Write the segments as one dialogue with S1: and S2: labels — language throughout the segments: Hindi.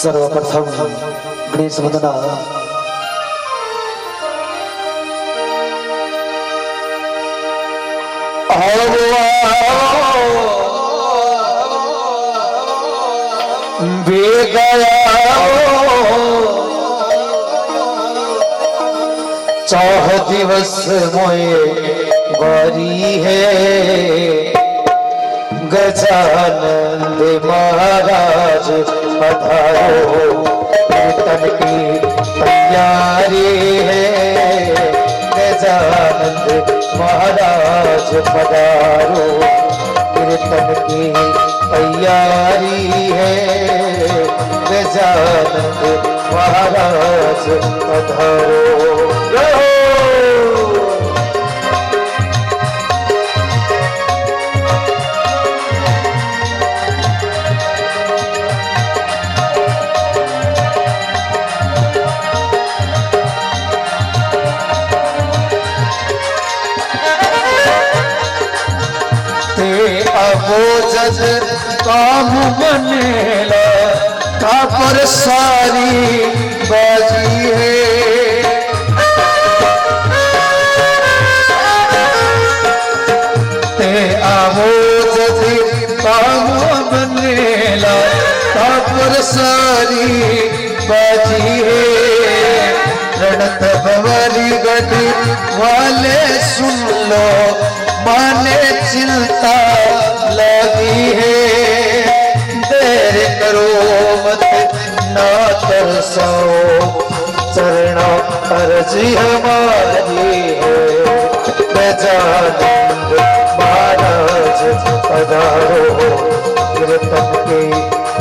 S1: सर्वप्रथम गणेश वंदना। चाह दिवस मोए बारी है, गजानंद महाराज पधारो, कीर्तन की तैयारी है। गजानंद महाराज पधारो, कीर्तन की तैयारी है। गजानंद महाराज पधारो। जज काम बनेला का पर सारी बाजी है। ते आवो जज काम बनेला का पर सारी बाजी है। रणत भंवरी गढ़ वाले सुन लो, माने चिंता लगी है। देर करो मत ना तरसाओ, चरणों अर्जी हमारी है। गजानंद महाराज पधारो, कीर्तन की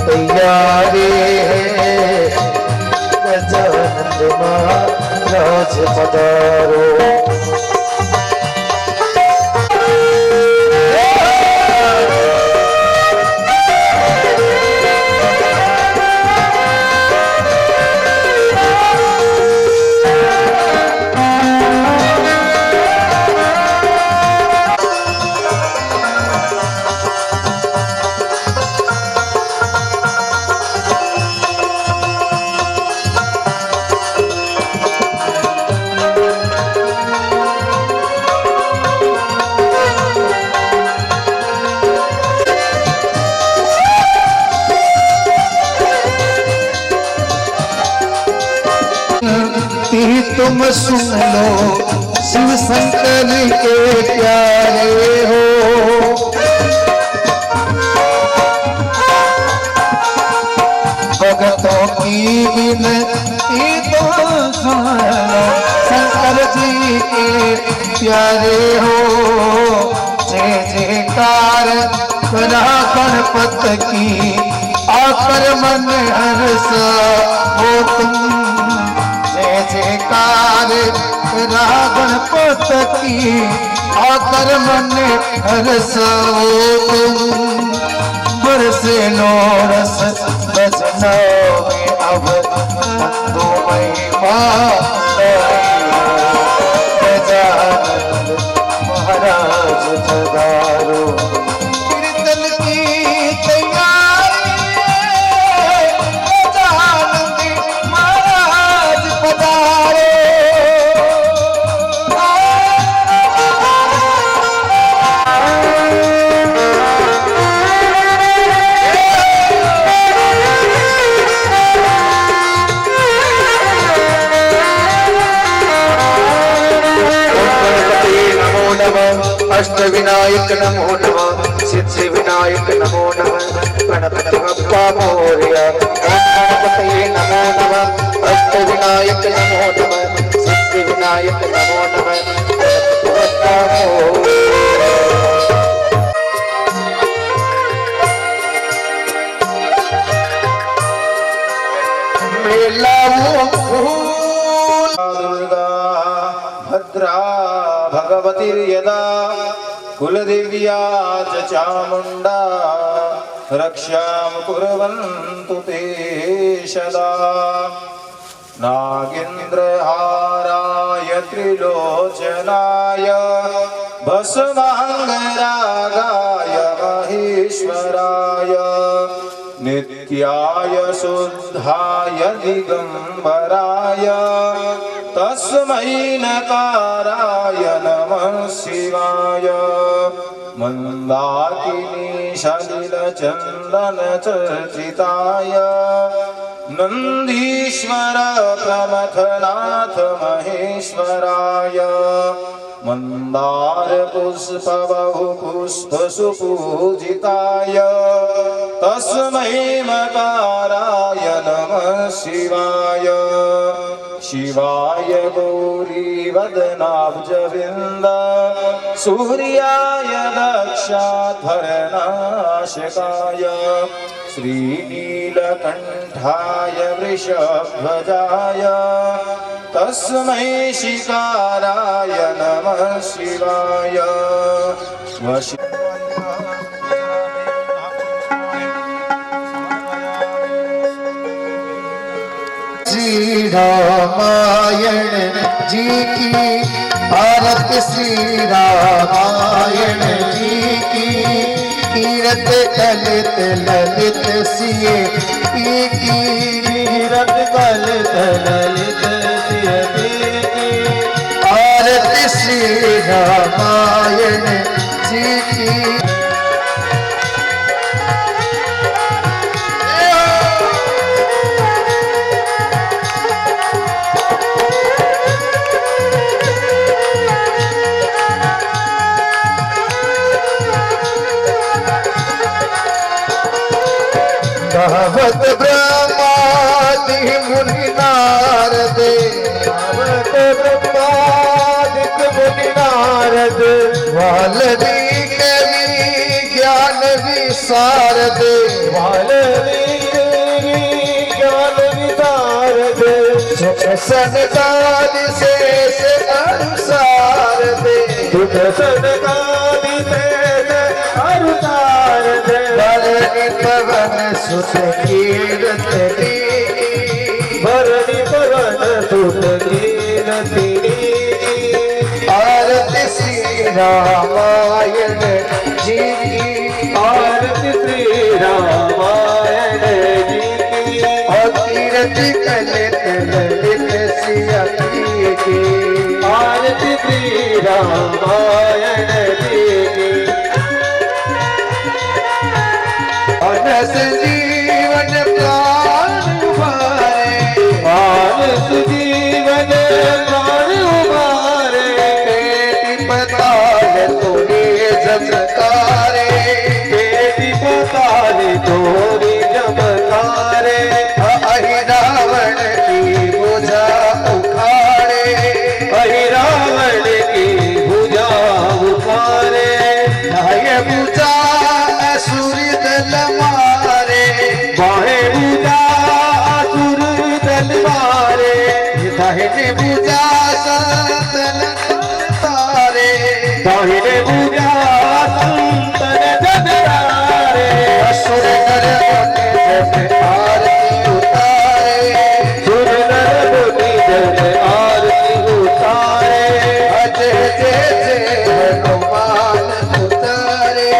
S1: तैयारी है। गजानंद महाराज पधारो। तुम सुन लो शिव शंकर के प्यारे हो। भगतों की विनती तो सुन लो, शंकर जी के प्यारे हो। जय जयकार करा गणपत की, आकर मन हर्ष हो तुम। जयकार गणपत की, आकर मन हर्ष हो तुम। बरसे लो रस भजनों में अब तो महिमा। गजानंद महाराज पधारो, कीर्तन की तैयारी। गजानंद महाराज पधारो। अष्ट विनायक नमो नमः, सिद्धि विनायक नमो नमः। गणपति बप्पा मोरया। गणपतये नमो नमः, अष्ट विनायक नमो नमः, सिद्धि विनायक नमो नमः। गणपति बप्पा मोरया। मेला दुर्गा भद्रा भगवतीर्यदा, कुलदेव्या च चामुण्डा, रक्षां कुर्वन्तु ते सदा। नागेन्द्रहाराय त्रिलोचनाय, भस्माङ्गरागाय महेश्वराय, नित्याय शुद्धाय दिगंबराय तस्मै नकाराय नमः शिवाय मंदाकिनी सलिलचंदन चर्चिताय नंदीश्वर प्रमथनाथ महेश्वराय मंदार पुष्प बहु पुष्प सुपूजिताय तस्मै मकाराय नमः शिवाय शिवाय गौरी वदनाब्जविंद सूर्याय दक्षाध्वरनाशकाय श्रीनीलकंठाय वृषभध्वजाय तस्मै शिकाराय नमः शिवाय
S2: श्री रामायण जी की आरती श्री रामायण जी की कीरत ललित ललित सिए की कीरत ललित ललित सिए की आरती श्री रामायण जी की भगवत ब्रह्मादि मुनि नारद भगवत ब्रह्मादि मुनि नारद वाल्मीकि ज्ञान विशारद वाल्मीकि ज्ञान विशारद सुख सनकादि शेष अनुसारद सुख सनकादि शेष अनुसारद पवन सुत कीरत भरणी पवन सुत कीरत आरती श्री रामायण जी की आरती श्री रामायण जी की कीरति ललित ललित सिया की आरती श्री रामायण जी की मानस जीवन प्राण उबारे मानस जीवन प्राण उबारे बेटी पताल तोरे जमकारे बेटी पताल तोरे जमकारे अहि रावण की भुजा उखाड़े अहि रावण की भुजा उखाड़े नाय भुजा सूर्य दल मारे बाहे बुझा असुर दल मारे दाहिने बुझा संतन तारे दाहिने बुझा संतन जगरारे असुर नर मुनि जब आरती उतारे सुर नर मुनि जब आरती उतारे अजय जय जय हनुमान उतारे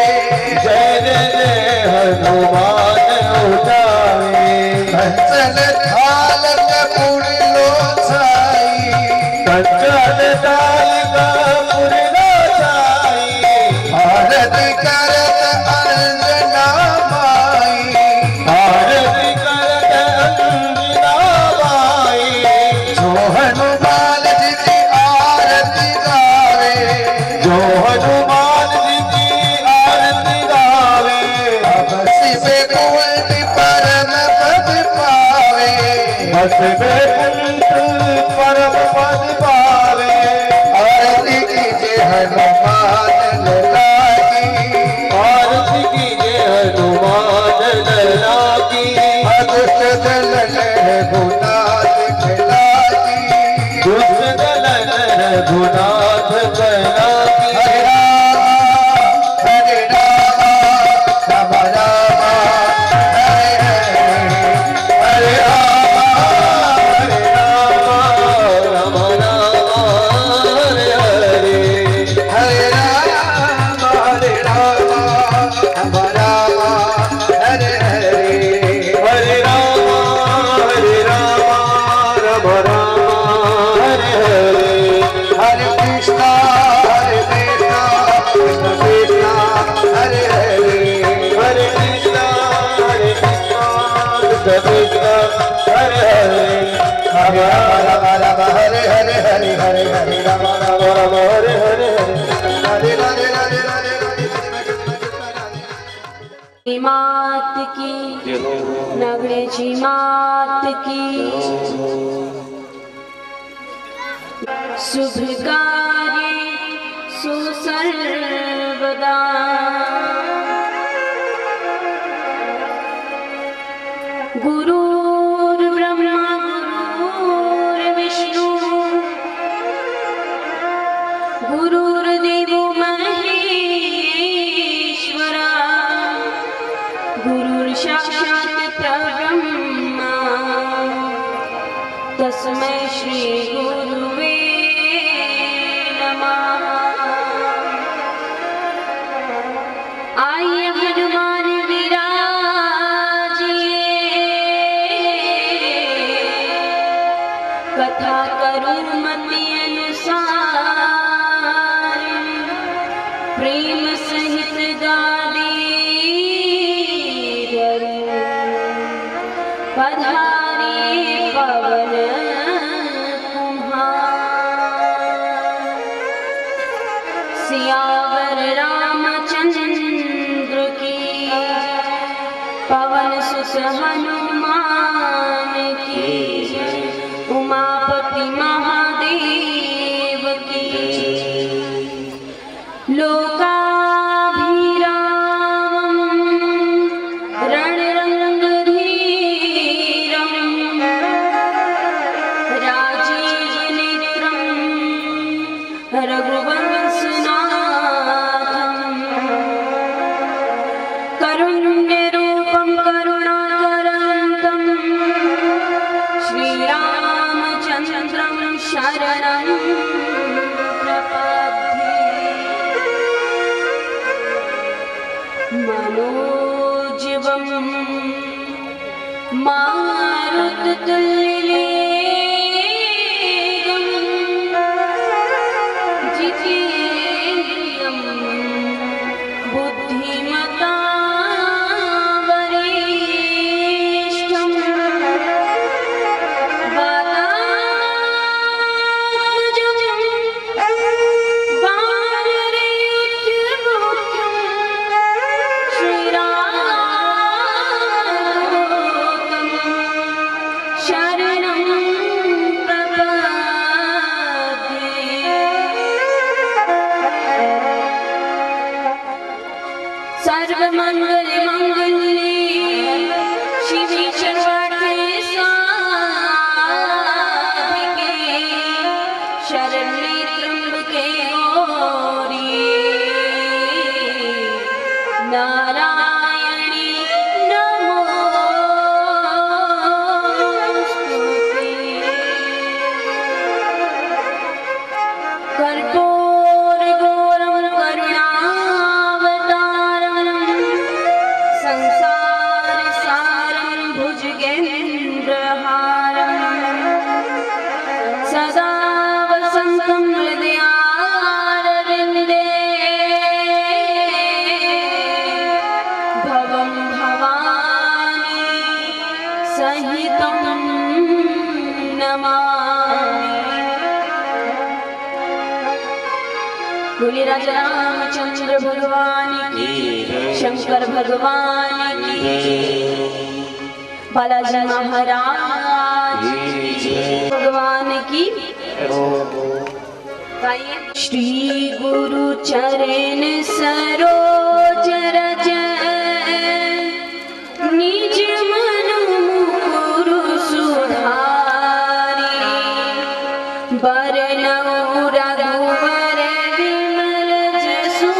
S2: जय जय हनुमान उठावे कंचन थाल कपूर लो छाई कंचन थाल कपूर लो छाई आरती करत अंजना माई आरती करत अंजना माई जो हनुमान जी की आरती गावे जो हनुमान जी की आरती गावे परम पद पावे बस में परम पद पावे आरती कीजिए हनुमान लला की आरती कीजिए हनुमान लला की दुष्ट दलन रघुनाथ कला की दुष्ट दलन रघुनाथ कला की हरे राम राम राम हरे राम राम राम हरे कृष्ण हरे हरे हरे राम राम हरे हरे हरे हरे हरे राम राम राम हरे हरे हरे राधे राधे राधे राधे
S3: मात की नगरेची मात की शुभ कार्य सुसर्वदा गुरुर्ब्रह्मा गुरुर्विष्णु गुरुर्देवो महेश्वरा गुरुर्साक्षात् परब्रह्मा तस्मै श्री गुरुवे नमः। आइए हनुमान कथा करूं मति अनुसार प्रेम सहित गादी पधारी पवन कुम्हार सियावर रामचंद्र की पवन सुत हनुमान की उमापति महादेव की लोकाभिरामं रणरंगधीरं राजीवनेत्रं रघुवंशनाथं कारुण्यरूपं करुणाकरं श्रीरामचन्द्रं शरणं प्रपद्ये। मनोजवं मारुततुल्यवेगं जितेन्द्रियं बुद्धिमतां वरिष्ठं सर्वमंगलमंगल्ये शिवे सर्वार्थे साधिके शरण्ये त्र्यंबके गौरी नारायणी नमोस्तुते। कर्पूरगौरं करुणावतारं संसारसारं भुजगेन्द्रहारं सदा वसन्तं हृदयारविन्दे भवं भवानी सहितं नमामि। बोले राजा रामचंद्र भगवान की, शंकर भगवान की, बालाजी महाराज भगवान की। श्री गुरु चरण सरोज रज निज मन मुकुर सुधारी बरनउँ रघुवर विमल जसु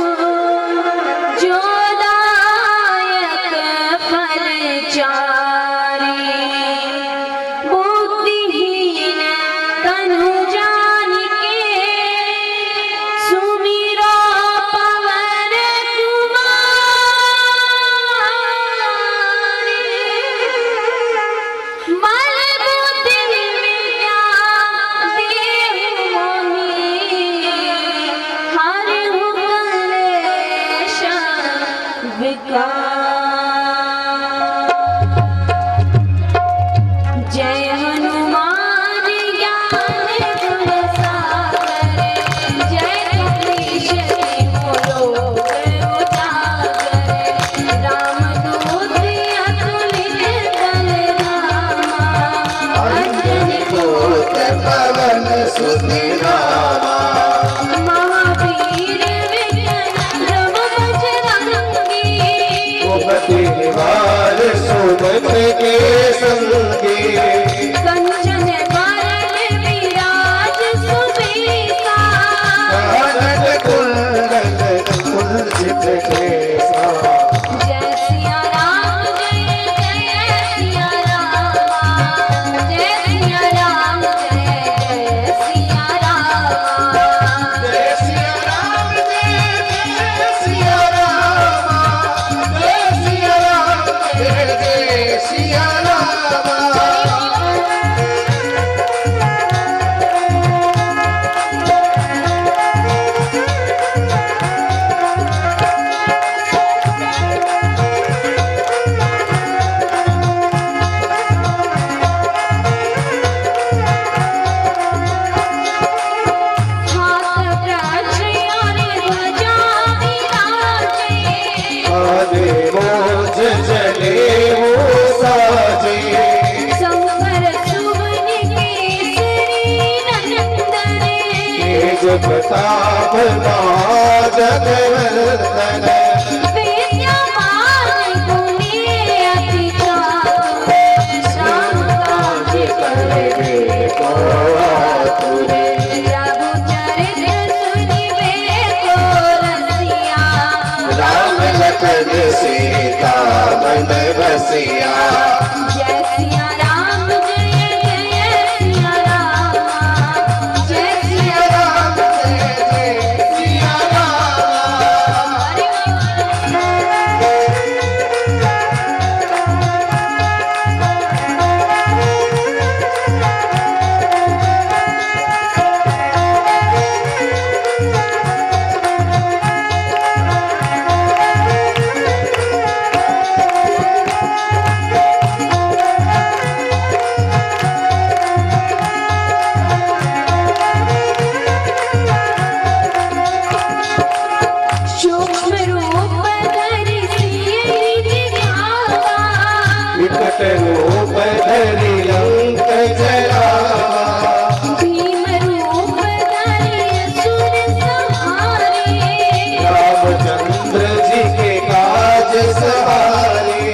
S3: जो दायक फल चारि बुद्धिहीन तनु जानिके सुमिरो पवन कुमार।
S2: जय सिया राम। प्रताप जगवर्धन
S3: विद्यामान गुणी अति चातुर
S2: करे को आतुरे।
S3: प्रभु चरित्र सुनिबे को रसिया
S2: राम लखन सीता मन बसिया।
S3: जय सिया राम जय जय सिया राम जय सिया
S2: राम जय जय सिया राम।
S3: सूक्ष्म रूप धरि सिय दिखावा
S2: विकट रूप धरि लंक जलावा।
S3: भीम रूप धरि असुर संहारे
S2: रामचंद्र जी के काज सवारे।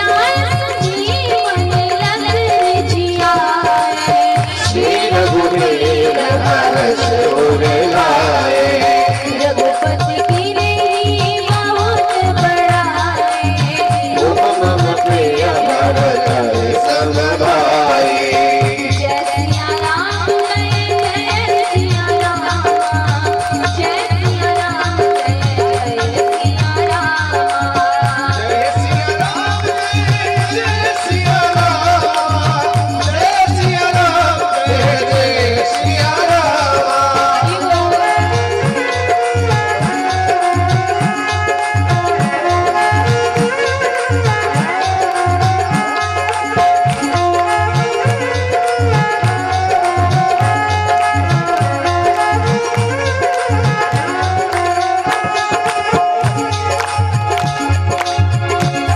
S3: लाय संजीवन लखन जियाए
S2: श्री रघुवीर हर्ष उर लाए।
S3: रघुपति कीन्ही बहुत बड़ाए
S2: मम प्रिय भरत सम भाई।
S3: जय सिया राम जय जय सिया राम जय सिया राम जय जय सिया राम
S2: जय सिया राम जय सिया राम। जय सिया राम जय जय सिया राम।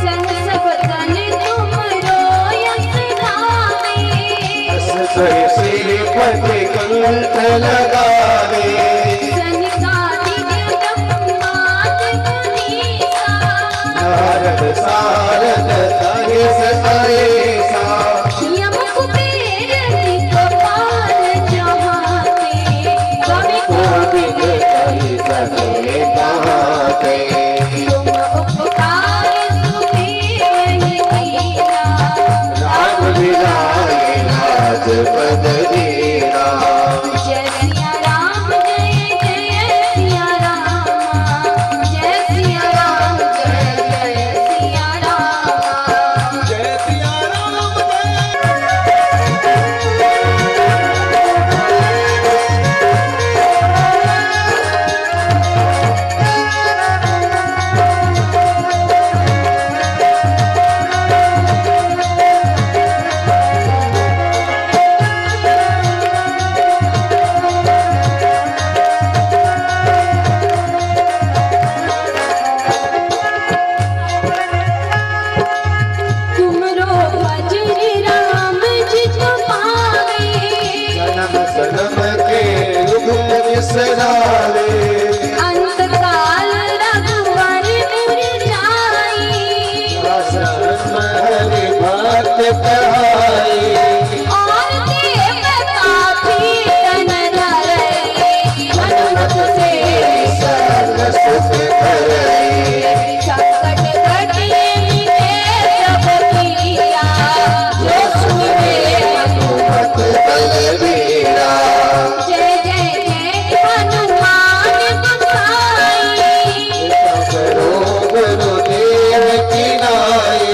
S3: सहस बदन तुम रोयस धामे
S2: जय श्रीपति कंठ लगावे।
S3: सनकादिक ब्रह्माद मुनीसा
S2: नारद सारद सहिस अहिसा।
S3: यम कुबेर दिक्पाल जहाते कवि
S2: कोविद कहि सके कहाते।
S3: तुम उपकार सुग्रीव कीना
S2: राम मिलाए लाज पद दीना।
S3: जय सिया राम जय जय सिया राम जय सिया राम जय जय सिया राम
S2: जय सिया राम
S3: तुमरो भजन राम जी पावे
S2: जन्म जन्म के युग विसरावे।
S3: अंत काल रघुवर पुर जाई
S2: जन्म हरि भक्त कहाई।
S3: और देवता भी तन धरई हनुमत से
S2: सर्व सुख करई।
S3: संकट कटे मिटे सब पीरा जो सुने
S2: हनुमत बलवीरा।
S3: जय जय जय हनुमान गोसाई
S2: करो गुरुदेव की नाई।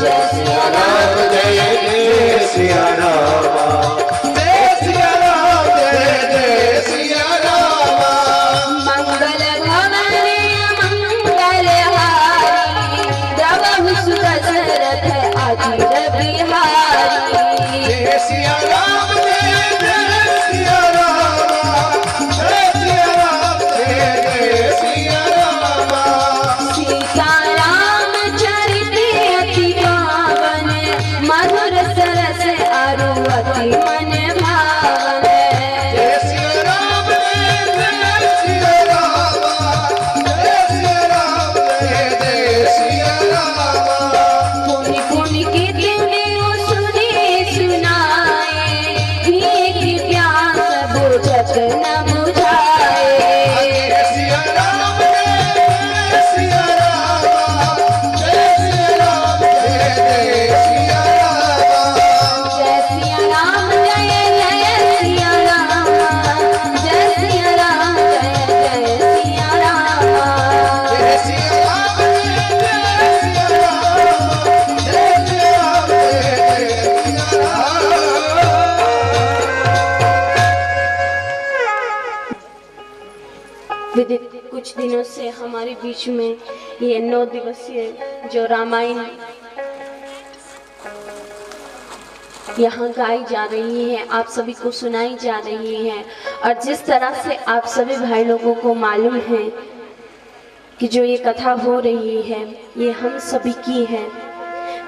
S3: जय सिया राम
S2: जय जय सिया राम जय सिया राम जय जय सिया राम
S3: मंगल भवन मंगल हारी द्रवहु सुत दशरथ अजीर बिहारी
S2: जय सिया राम जय जय सिया राम जय सिया राम जय जय सिया राम
S3: सीता राम चरित अति पावन मधुर सरस अरु अति मन भावन
S2: जय सिया राम जय सिया राम जय सिया राम जय जय सिया राम
S3: पुनि पुनि कीर्तने सुने सुनाए भीख प्यास बुझत न बुझाए
S2: जय सिया राम जय सिया राम जय सिया राम जय जय सिया राम
S3: जय सिया राम जय जय सिया राम जय सिया राम जय जय सिया राम
S2: जय सिया राम जय सिया राम जय सिया राम जय जय सिया राम
S3: विदित कुछ दिनों से हमारे बीच में ये 9 दिवसीय जो रामायण यहाँ गाई जा रही है, आप सभी को सुनाई जा रही है। और जिस तरह से आप सभी भाई लोगों को मालूम है कि जो ये कथा हो रही है ये हम सभी की है,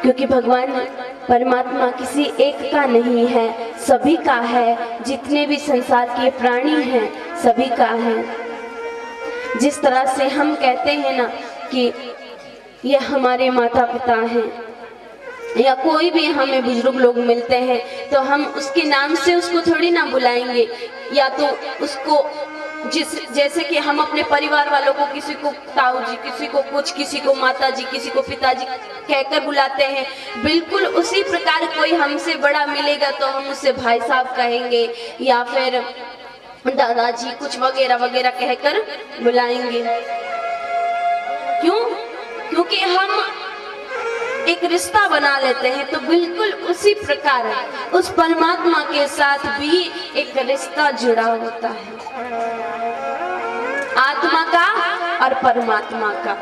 S3: क्योंकि भगवान परमात्मा किसी एक का नहीं है, सभी का है। जितने भी संसार के प्राणी हैं सभी का है। जिस तरह से हम कहते हैं ना कि ये हमारे माता पिता हैं, या कोई भी हमें बुजुर्ग लोग मिलते हैं तो हम उसके नाम से उसको थोड़ी ना बुलाएंगे, या तो उसको जैसे कि हम अपने परिवार वालों को किसी को ताऊ जी, किसी को कुछ, किसी को माता जी, किसी को पिताजी कहकर बुलाते हैं, बिल्कुल उसी प्रकार कोई हमसे बड़ा मिलेगा तो हम उससे भाई साहब कहेंगे या फिर दादाजी कुछ वगैरह वगैरह कहकर बुलाएंगे। क्यों? क्योंकि हम एक रिश्ता बना लेते हैं, तो बिल्कुल उसी प्रकार उस परमात्मा के साथ भी एक रिश्ता जुड़ा होता है, आत्मा का और परमात्मा का।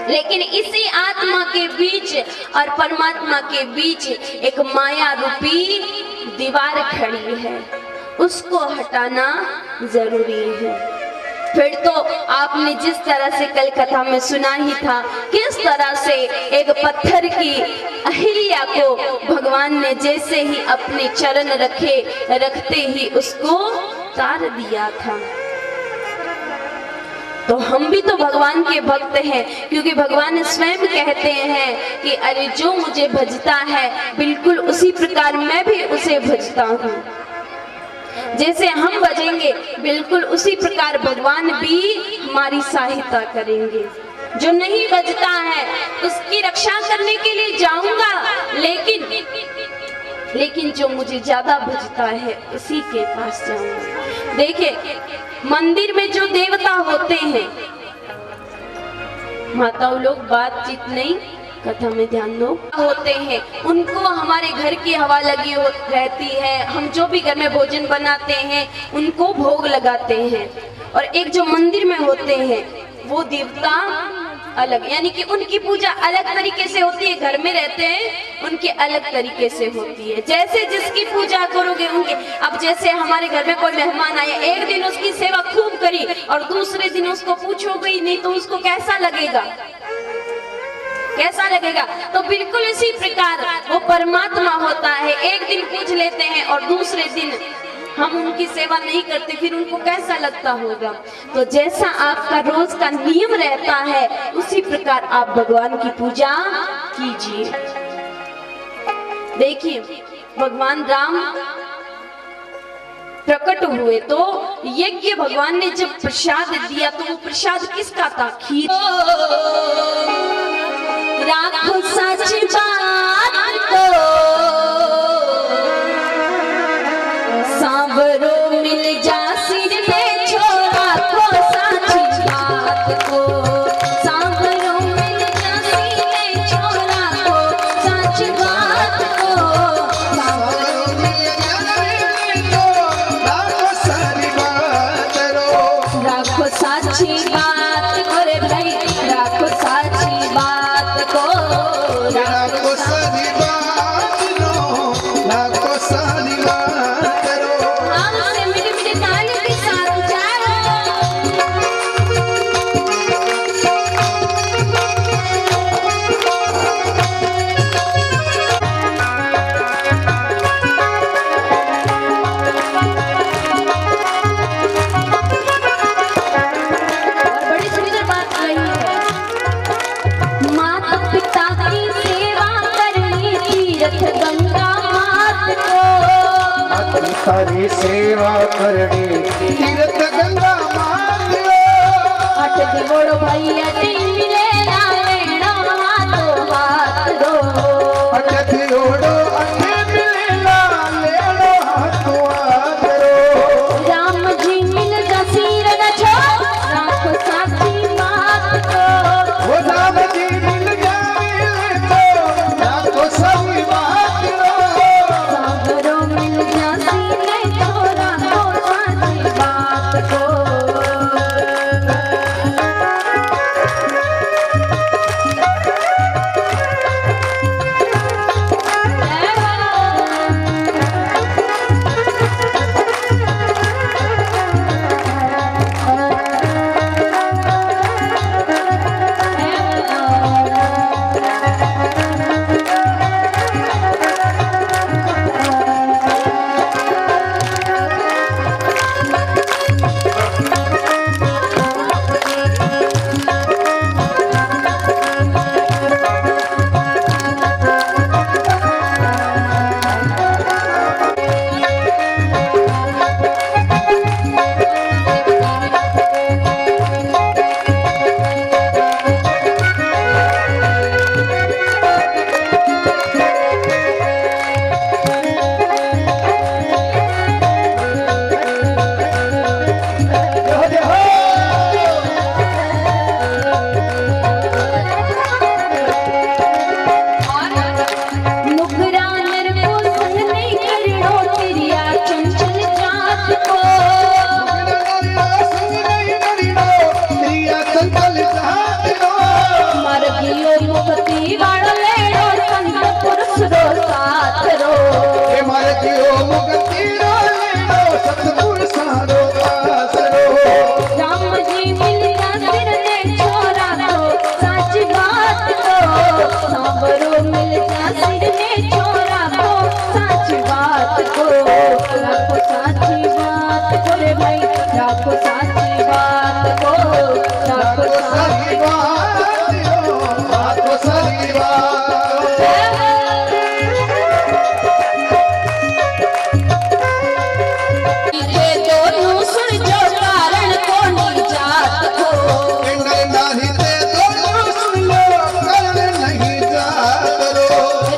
S3: लेकिन इसी आत्मा के बीच और परमात्मा के बीच एक माया रूपी दीवार खड़ी है, उसको हटाना जरूरी है। फिर तो आपने जिस तरह से कल कथा में सुना ही था, किस तरह से एक पत्थर की अहिल्या को भगवान ने जैसे ही अपने चरण रखते ही उसको तार दिया था। तो हम भी तो भगवान के भक्त हैं, क्योंकि भगवान स्वयं कहते हैं कि अरे जो मुझे भजता है बिल्कुल उसी प्रकार मैं भी उसे भजता हूँ। जैसे हम भजेंगे बिल्कुल उसी प्रकार भगवान भी हमारी सहायता करेंगे। जो नहीं भजता है उसकी रक्षा करने के लिए जाऊंगा, लेकिन जो मुझे ज्यादा भजता है उसी के पास जाऊंगा। देखिए, मंदिर में जो देवता होते हैं, माताओं लोग बातचीत नहीं, कथा में ध्यान दो, होते हैं, उनको हमारे घर की हवा लगी रहती है, हम जो भी घर में भोजन बनाते हैं उनको भोग लगाते हैं। और एक जो मंदिर में होते हैं वो देवता अलग, यानी कि उनकी पूजा अलग तरीके से होती है। घर में रहते हैं उनकी अलग तरीके से होती है, जैसे जिसकी पूजा करोगे उनके। अब जैसे हमारे घर में कोई मेहमान आया, एक दिन उसकी सेवा खूब करी और दूसरे दिन उसको पूछोगे नहीं तो उसको कैसा लगेगा? कैसा लगेगा? तो बिल्कुल इसी प्रकार वो परमात्मा होता है, एक दिन पूछ लेते हैं और दूसरे दिन हम उनकी सेवा नहीं करते, फिर उनको कैसा लगता होगा? तो जैसा आपका रोज का नियम रहता है उसी प्रकार आप भगवान की पूजा कीजिए। देखिए, भगवान राम प्रकट हुए तो यज्ञ भगवान ने जब प्रसाद दिया तो वो प्रसाद किसका था? खीर। राखो सच बात को, सांवरो मिल जा सिर पे छोड़ा को साची बात को, सांवरो मिल जा सिर पे छोड़ा को
S2: तारी सेवा करनी तीर्थ गंगा मांगो
S3: अट दिवोड़ो भाई अटी मिले ना लेना हाथों हाथ दो
S2: अट दिवोड़ो अटे मिले ना लेनो हाथों हाथ दो
S3: राम जी मिल जा सिर न छोड़ राखो साची बात को
S2: वो राम जी मिल जाए तो राखो सभी बात दो
S3: सागरो मिल जा सिर न छोड़ राखो साची बात को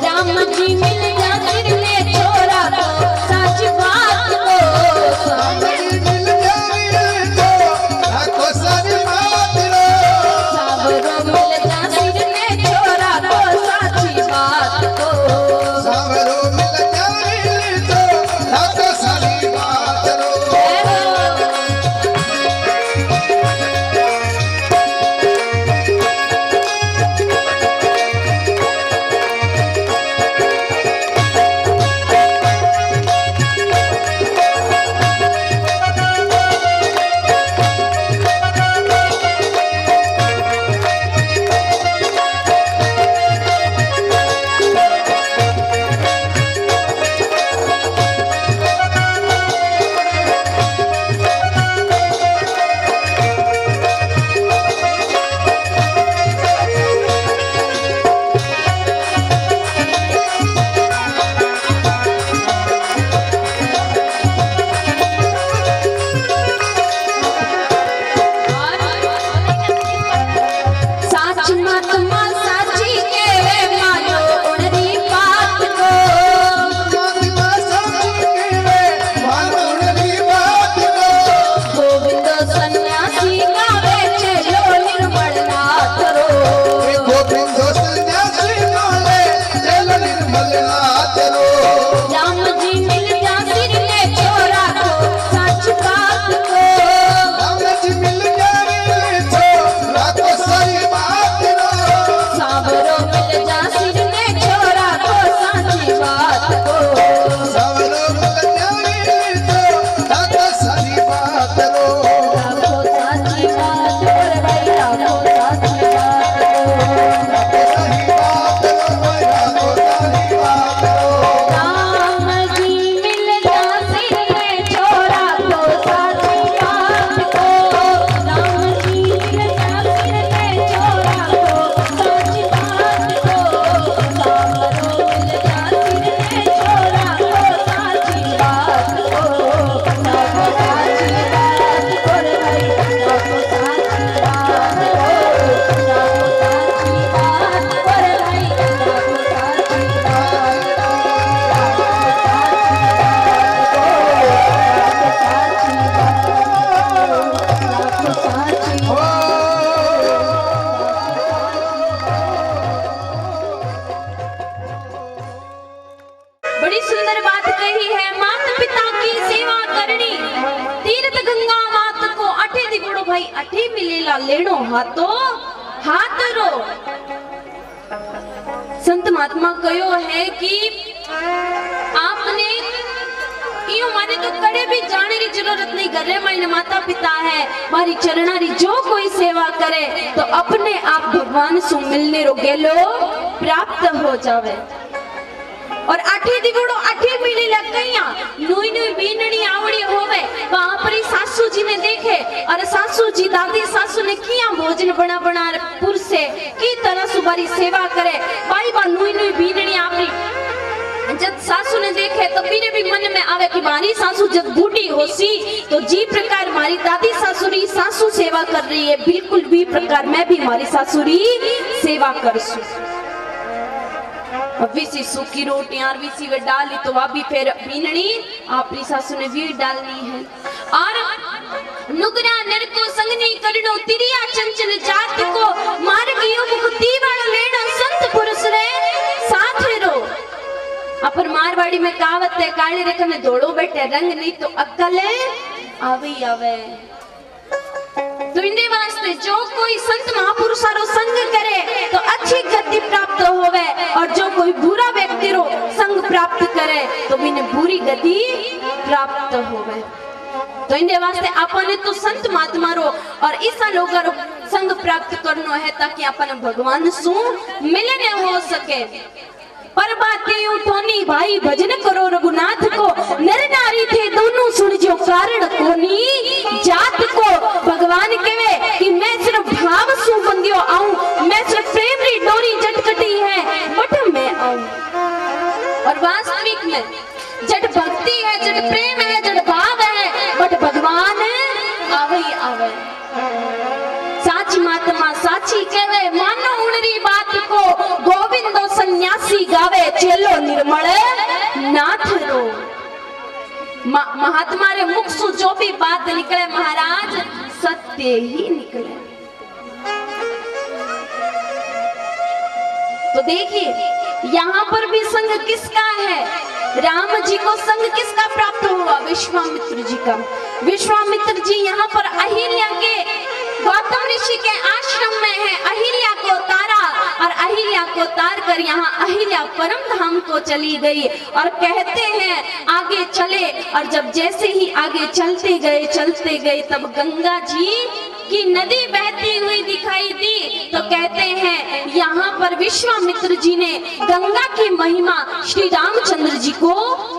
S3: राम जी मिल जा बड़ी सुंदर बात कही है, माता पिता की सेवा करनी, तीर्थ गंगा मात को अठे दिगुड़ो भाई अठे मिलेला लेनो हाथो हाथ रो। संत महात्मा कहो है कि आपने यो माने तो कड़े भी जाने की जरूरत नहीं, घरे मायने माता पिता है, मारी चरणारी जो कोई सेवा करे तो अपने आप भगवान सु मिलने रो गेलो प्राप्त हो जावे। और अठी दिगुड़ो अठी मिली लग गईया, नुई नुई बीननी आवड़ी होवे, वहां पर ही सासू जी ने देखे और सासू जी दादी सासू ने किया भोजन बना बना पुर से की तरह सुबारी सेवा करे, बाई बा नुई नुई बीननी आवड़ी। जब सासू ने देखे तो मेरे भी मन में आवे कि मारी सासू जब बूढ़ी होसी तो जी प्रकार मारी दादी सासुरी सासू सेवा कर रही है, बिल्कुल भी प्रकार मैं भी मारी सासुरी सेवा करसू। अब विसी सूखी रोटियां विसी वे डाली तो वह भी फिर बीननी आपनी सासू ने भी डालनी है। और नुगरा नर को संगनी करनो तिरिया चंचल जात को मार्ग यो मुक्ति वाला लेना संत पुरुष रे साथ रो। अपर मारवाड़ी में कहावत है, काले रेखा में दौड़ो बैठे रंग नहीं तो अक्कल आवे ही आवे। तो इन्हें वास्ते जो कोई संत महापुरुषों रो संग करे तो अच्छी गति प्राप्त होवे, और जो कोई बुरा व्यक्ति रो संग प्राप्त करे तो इन्हें बुरी गति प्राप्त होवे। तो इन्हें वास्ते अपने तो संत महात्मा रो और ईसा लोगों रो संग प्राप्त करनो है ताकि अपन भगवान सु मिलने हो सके। पर बातें उठोनी भाई भजन करो रघुनाथ को, नर नारी थे दोनों सुन जो कारण कोनी जात को। भगवान कहे कि मैं सिर्फ भाव सु बंदियो आऊं, मैं सिर्फ प्रेम री डोरी जटकटी है बट मैं आऊं। और वास्तविक में जट भक्ति है, जट प्रेम है, जट भाव है, बट भगवान आवे ही आवे। साची महात्मा साची कहे मानो उनरी बात को, गोविंदो सन्यासी गावे चेलो निर्मल नाथ रो। महात्मा रे मुख से जो भी बात निकले महाराज सत्य ही निकले। तो देखिए यहाँ पर भी संग किसका है, राम जी को संग किसका प्राप्त हुआ, विश्वामित्र जी का। विश्वामित्र जी यहाँ पर अहिल्या के गौतम ऋषि के आश्रम में है, अहिल्या को तारा और अहिल्या को तार कर यहाँ अहिल्या परम धाम को चली गई। और कहते हैं आगे चले, और जब जैसे ही आगे चलते गए तब गंगा जी की नदी बहती हुई दिखाई दी। तो कहते हैं यहाँ पर विश्वामित्र जी ने गंगा की महिमा श्री रामचंद्र जी को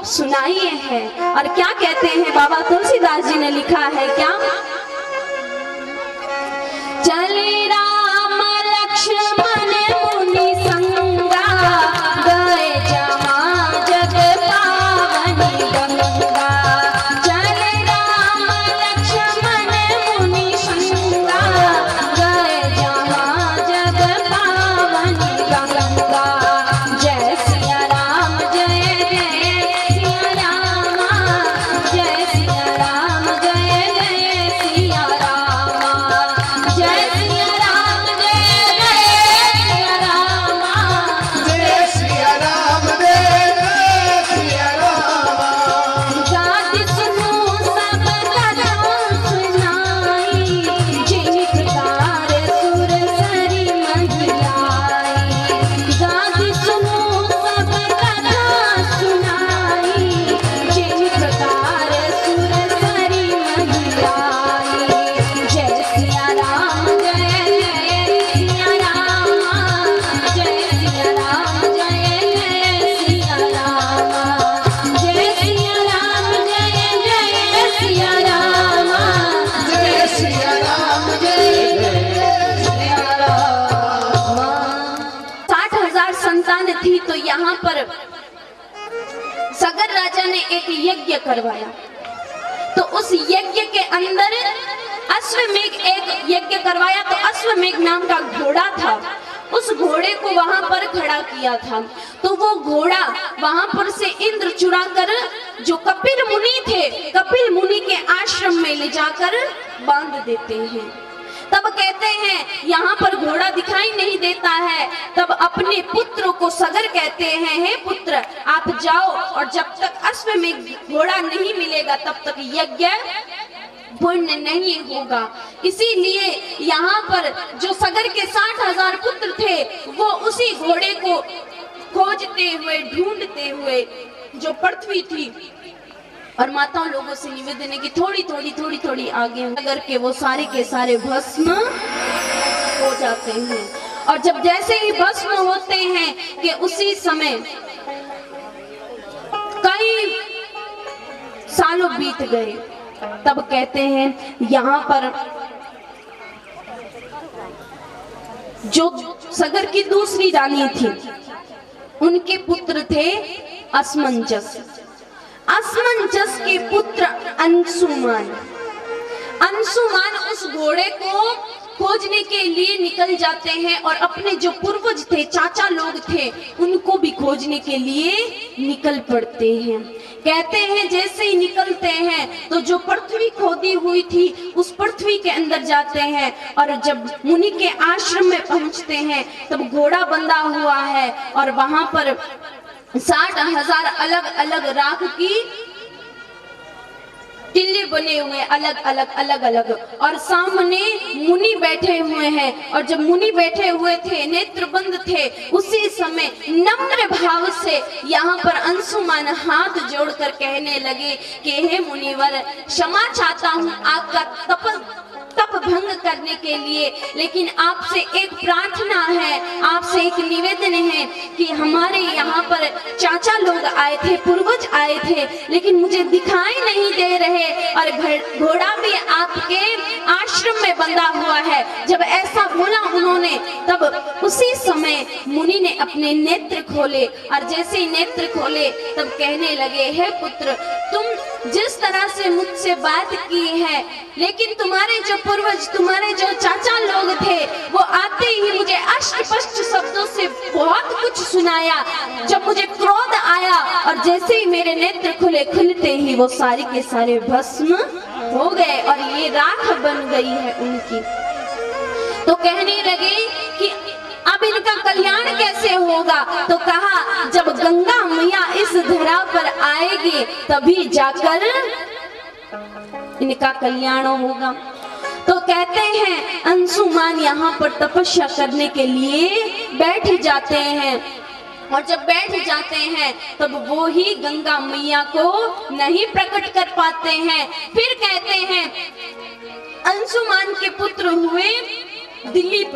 S3: सुनाई है। और क्या कहते हैं बाबा तुलसीदास जी ने लिखा है क्या, चले राम लक्ष्मण मुनि संगा, गए जहाँ जग पावनी गंगा। चले राम लक्ष्मण मुनि संगा, गए जहाँ जग पावनी गंगा। जय सिया राम जय जय सिया राम, जय सिया राम जय जय सिया राम, जय सिया राम जय जय सिया राम, जय सिया राम। गाति सुनो सब कथा सुनाई, जिन प्रकार सुर सरी महिलाई। गाति सुनो सब कथा सुनाई, जिन प्रकार सुर सरी महिलाई। जय सिया राम जय जय सिया राम, जय सिया राम जय जय सिया राम, जय सिया राम जय जय सिया राम, जय सिया राम जय जय सिया राम। 60,000 संतान थी तो यहाँ पर सगर राजा ने एक यज्ञ करवाया। तो उस यज्ञ के अंदर अश्वमेघ एक यज्ञ करवाया, तो अश्वमेघ नाम का घोड़ा था। उस घोड़े को वहां पर खड़ा किया था। तो वो घोड़ा वहां पर से इंद्र चुरा कर जो कपिल मुनि थे, कपिल मुनि के आश्रम में ले जाकर बांध देते हैं। तब कहते हैं यहाँ पर घोड़ा दिखाई नहीं देता है। तब अपने पुत्र को सगर कहते हैं, हे पुत्र आप जाओ और जब तक अश्व में घोड़ा नहीं मिलेगा तब तक यज्ञ पूर्ण नहीं होगा। इसीलिए यहाँ पर जो सगर के 60,000 पुत्र थे वो उसी घोड़े को खोजते हुए ढूंढते हुए जो पृथ्वी थी और माताओं लोगों से निवेदन है कि थोड़ी थोड़ी आगे अगर के वो सारे के सारे भस्म हो जाते हैं। और जब जैसे ही भस्म होते हैं कि उसी समय कई सालों बीत गए। तब कहते हैं यहाँ पर जो सगर की दूसरी रानी थी उनके पुत्र थे असमंजस। असमंजस के पुत्र अंशुमान। अंशुमान उस घोड़े को खोजने के लिए निकल जाते हैं और अपने जो पूर्वज थे, चाचा लोग थे, उनको भी खोजने के लिए निकल पड़ते हैं। कहते हैं जैसे ही निकलते हैं तो जो पृथ्वी खोदी हुई थी उस पृथ्वी के अंदर जाते हैं और जब मुनि के आश्रम में पहुंचते हैं तब घोड़ा बंधा हुआ है और वहां पर 60,000 अलग अलग राख की टिल्ले बने हुए अलग अलग और सामने मुनि बैठे हुए हैं। और जब मुनि बैठे हुए थे, नेत्र बंद थे, उसी समय नम्र भाव से यहाँ पर अंशुमान हाथ जोड़कर कहने लगे कि हे मुनिवर, क्षमा चाहता हूँ आपका तप भंग करने के लिए, लेकिन आपसे एक प्रार्थना है, आपसे एक निवेदन है कि हमारे यहाँ पर चाचा लोग आए थे, पूर्वज आए थे, लेकिन मुझे दिखाई नहीं दे रहे और घोड़ा भी आपके आश्रम में बंधा हुआ है। जब ऐसा बोला उन्होंने तब उसी समय मुनि ने अपने नेत्र खोले और जैसे ही नेत्र खोले तब कहने लगे, हे पुत्र, तुम जिस तरह से मुझसे बात की है, लेकिन तुम्हारे जो पूर्वज, तुम्हारे जो चाचा लोग थे, वो आते ही मुझे अष्टपष्ट शब्दों से बहुत कुछ सुनाया। जब मुझे क्रोध आया और जैसे ही मेरे नेत्र खुले, खुलते ही वो सारे के सारे भस्म हो गए और ये राख बन गई है उनकी। तो कहने लगे कि अब इनका कल्याण कैसे होगा? तो कहा जब गंगा मैया इस धरा पर आएगी तभी जाकर इनका कल्याण होगा। तो कहते हैं अंशुमान यहाँ पर तपस्या करने के लिए बैठ जाते हैं और जब बैठ जाते हैं तब वो ही गंगा मैया को नहीं प्रकट कर पाते हैं। फिर कहते हैं अंशुमान के पुत्र हुए दिलीप।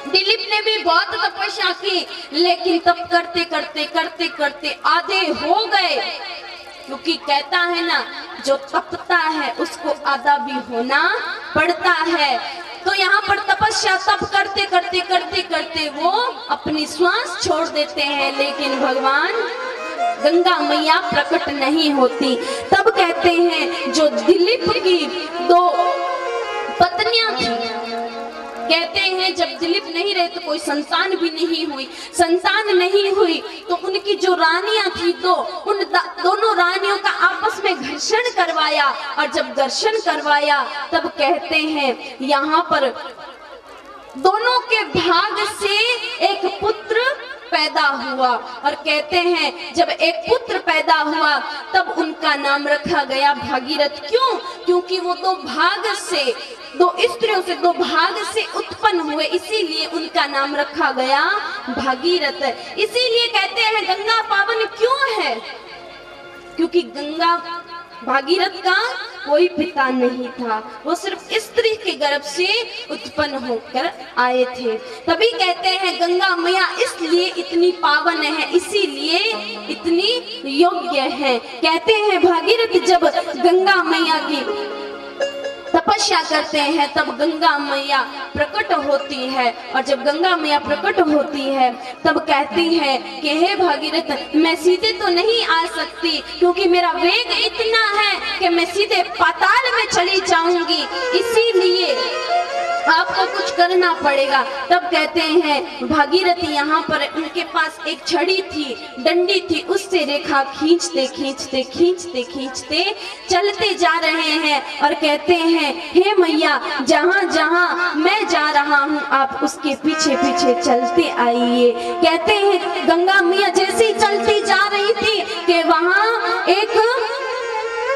S3: दिलीप ने भी बहुत तपस्या की, लेकिन तप करते करते आधे हो गए, क्योंकि कहता है ना, जो तपता है उसको आधा भी होना पड़ता है। तो यहाँ पर तपस्या तप करते वो अपनी श्वास छोड़ देते हैं, लेकिन भगवान गंगा मैया प्रकट नहीं होती। तब कहते हैं जो दिलीप की 2 पत्नियां थी, कहते हैं जब दिलीप नहीं रहे तो कोई संतान भी नहीं हुई। संतान नहीं हुई तो उनकी जो रानियां थी तो उन दोनों रानियों का आपस में घर्षण करवाया और जब घर्षण करवाया तब कहते हैं यहाँ पर दोनों के भाग से एक पुत्र पैदा हुआ और कहते हैं जब एक पुत्र पैदा हुआ तब उनका नाम रखा गया भागीरथ। क्यों? क्योंकि वो 2 भाग से, 2 स्त्रियों से 2 भाग से उत्पन्न हुए, इसीलिए उनका नाम रखा गया भागीरथ। इसीलिए कहते हैं गंगा पावन क्यों है? क्योंकि गंगा, भागीरथ का कोई पिता नहीं था, वो सिर्फ स्त्री के गर्भ से उत्पन्न होकर आए थे। तभी कहते हैं गंगा मैया इसलिए इतनी पावन है, इसीलिए इतनी योग्य है। कहते हैं भागीरथ जब गंगा मैया की तपस्या करते हैं तब गंगा मैया प्रकट होती है और जब गंगा मैया प्रकट होती है तब कहती है कि हे भागीरथ, मैं सीधे तो नहीं आ सकती क्योंकि मेरा वेग इतना है कि मैं सीधे पाताल में चली जाऊंगी। इसीलिए आपको कुछ करना पड़ेगा। तब कहते हैं भागीरथी यहाँ पर उनके पास एक छड़ी थी, डंडी थी, उससे रेखा खींचते खींचते खींचते खींचते चलते जा रहे हैं और कहते हैं हे मैया, जहाँ जहाँ मैं जा रहा हूँ आप उसके पीछे पीछे चलते आइए। कहते हैं गंगा मैया जैसी चलती जा रही थी कि वहाँ एक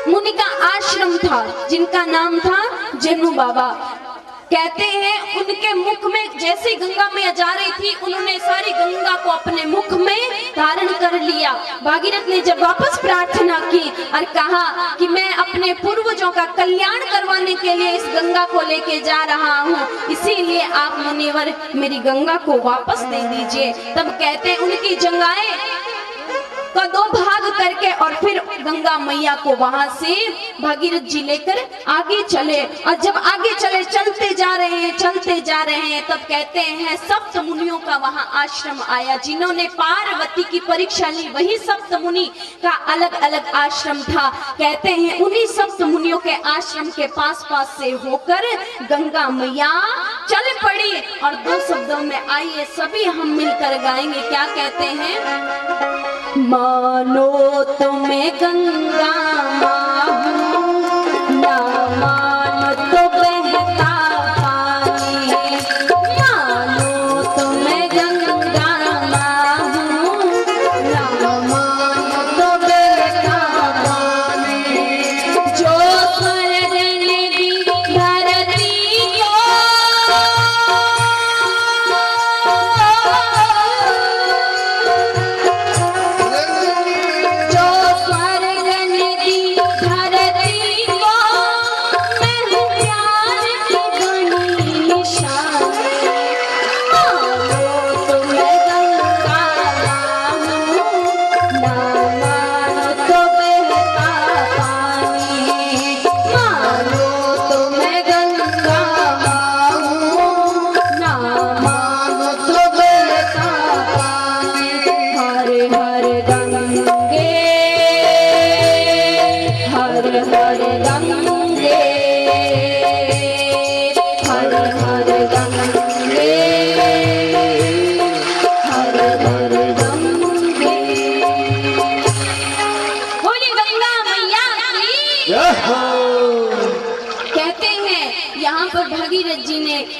S3: मुनि का आश्रम था जिनका नाम था जन्नू बाबा। कहते हैं उनके मुख में जैसे गंगा मैया जा रही थी, उन्होंने सारी गंगा को अपने मुख में धारण कर लिया। भागीरथ ने जब वापस प्रार्थना की और कहा कि मैं अपने पूर्वजों का कल्याण करवाने के लिए इस गंगा को लेके जा रहा हूँ, इसीलिए आप मुनिवर मेरी गंगा को वापस दे दीजिए। तब कहते हैं उनकी जंगाएं का 2 भाग करके और फिर गंगा मैया को वहां से भागीरथ जी लेकर आगे चले। और जब आगे चले, चलते जा रहे हैं चलते जा रहे हैं, तब कहते हैं सप्त मुनियों का वहां आश्रम आया। जिन्होंने पार्वती की परीक्षा ली वही सप्त मुनि का अलग अलग आश्रम था। कहते हैं उन्हीं सप्त मुनियों के आश्रम के पास पास से होकर गंगा मैया चल पड़ी। और 2 शब्दों में आइए सभी हम मिलकर गाएंगे। क्या कहते हैं? मानो तुम्हें गंगा माँ ना मानो तो बहता पानी, मानो तुम्हें गंगा माँ ना मानो तो बहता पानी। जो स्वर्ग ने दी धरती को,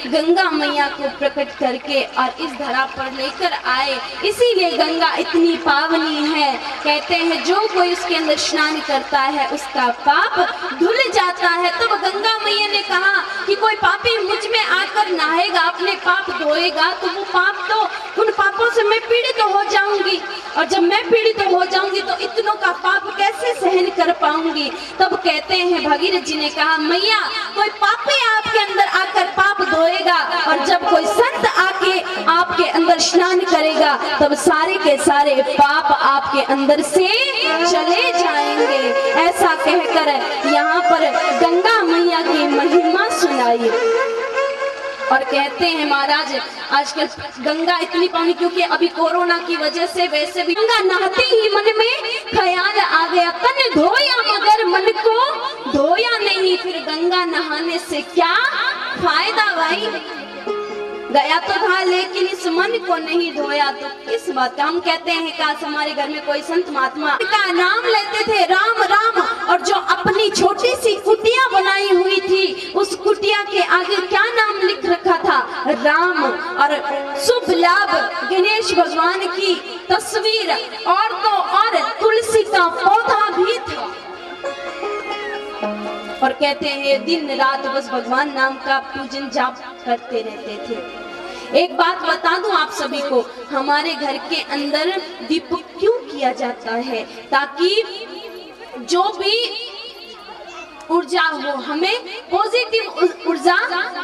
S3: गंगा मैया को प्रकट करके और इस धरा पर लेकर आए, इसीलिए गंगा इतनी पावनी है। कहते हैं जो कोई उसके अंदर स्नान करता है उसका पाप धुल जाता है। तब गंगा मैया ने कहा कि कोई पापी मुझ में आकर नहाएगा, अपने पाप धोएगा, तो वो पाप तो उन पापों से मैं पीड़ित हो जाऊंगी, और जब मैं पीड़ित हो जाऊंगी तो इतनों का पाप कैसे सहन कर पाऊंगी। तब कहते हैं भागीरथ जी ने कहा मैया, कोई पापी आपके अंदर आकर पाप धोएगा और जब कोई संत आके आपके अंदर स्नान करेगा तब सारे के सारे पाप आपके अंदर से चले जाएंगे। ऐसा कहकर यहाँ पर गंगा मैया की महिमा सुनाई। और कहते हैं महाराज आजकल गंगा इतनी पानी, क्योंकि अभी कोरोना की वजह से वैसे भी गंगा नहाते ही मन में ख्याल आ गया, तन धोया मगर मन को धोया नहीं। फिर गंगा नहाने से क्या फायदा भाई? गया तो था लेकिन इस मन को नहीं धोया तो किस बात का। हम कहते हैं काश हमारे घर में कोई संत महात्मा का नाम लेते थे राम राम, और जो अपनी छोटी सी कुटिया बनाई हुई थी उस कुटिया के आगे क्या नाम लिख रखा था? राम। और शुभ लाभ गणेश भगवान की तस्वीर और तो और तुलसी का पौधा भी था। और कहते हैं दिन रात बस भगवान नाम का पूजन जाप करते रहते थे। एक बात बता दूं आप सभी को, हमारे घर के अंदर दीपक क्यों किया जाता है? ताकि जो भी ऊर्जा हो, हमें पॉजिटिव ऊर्जा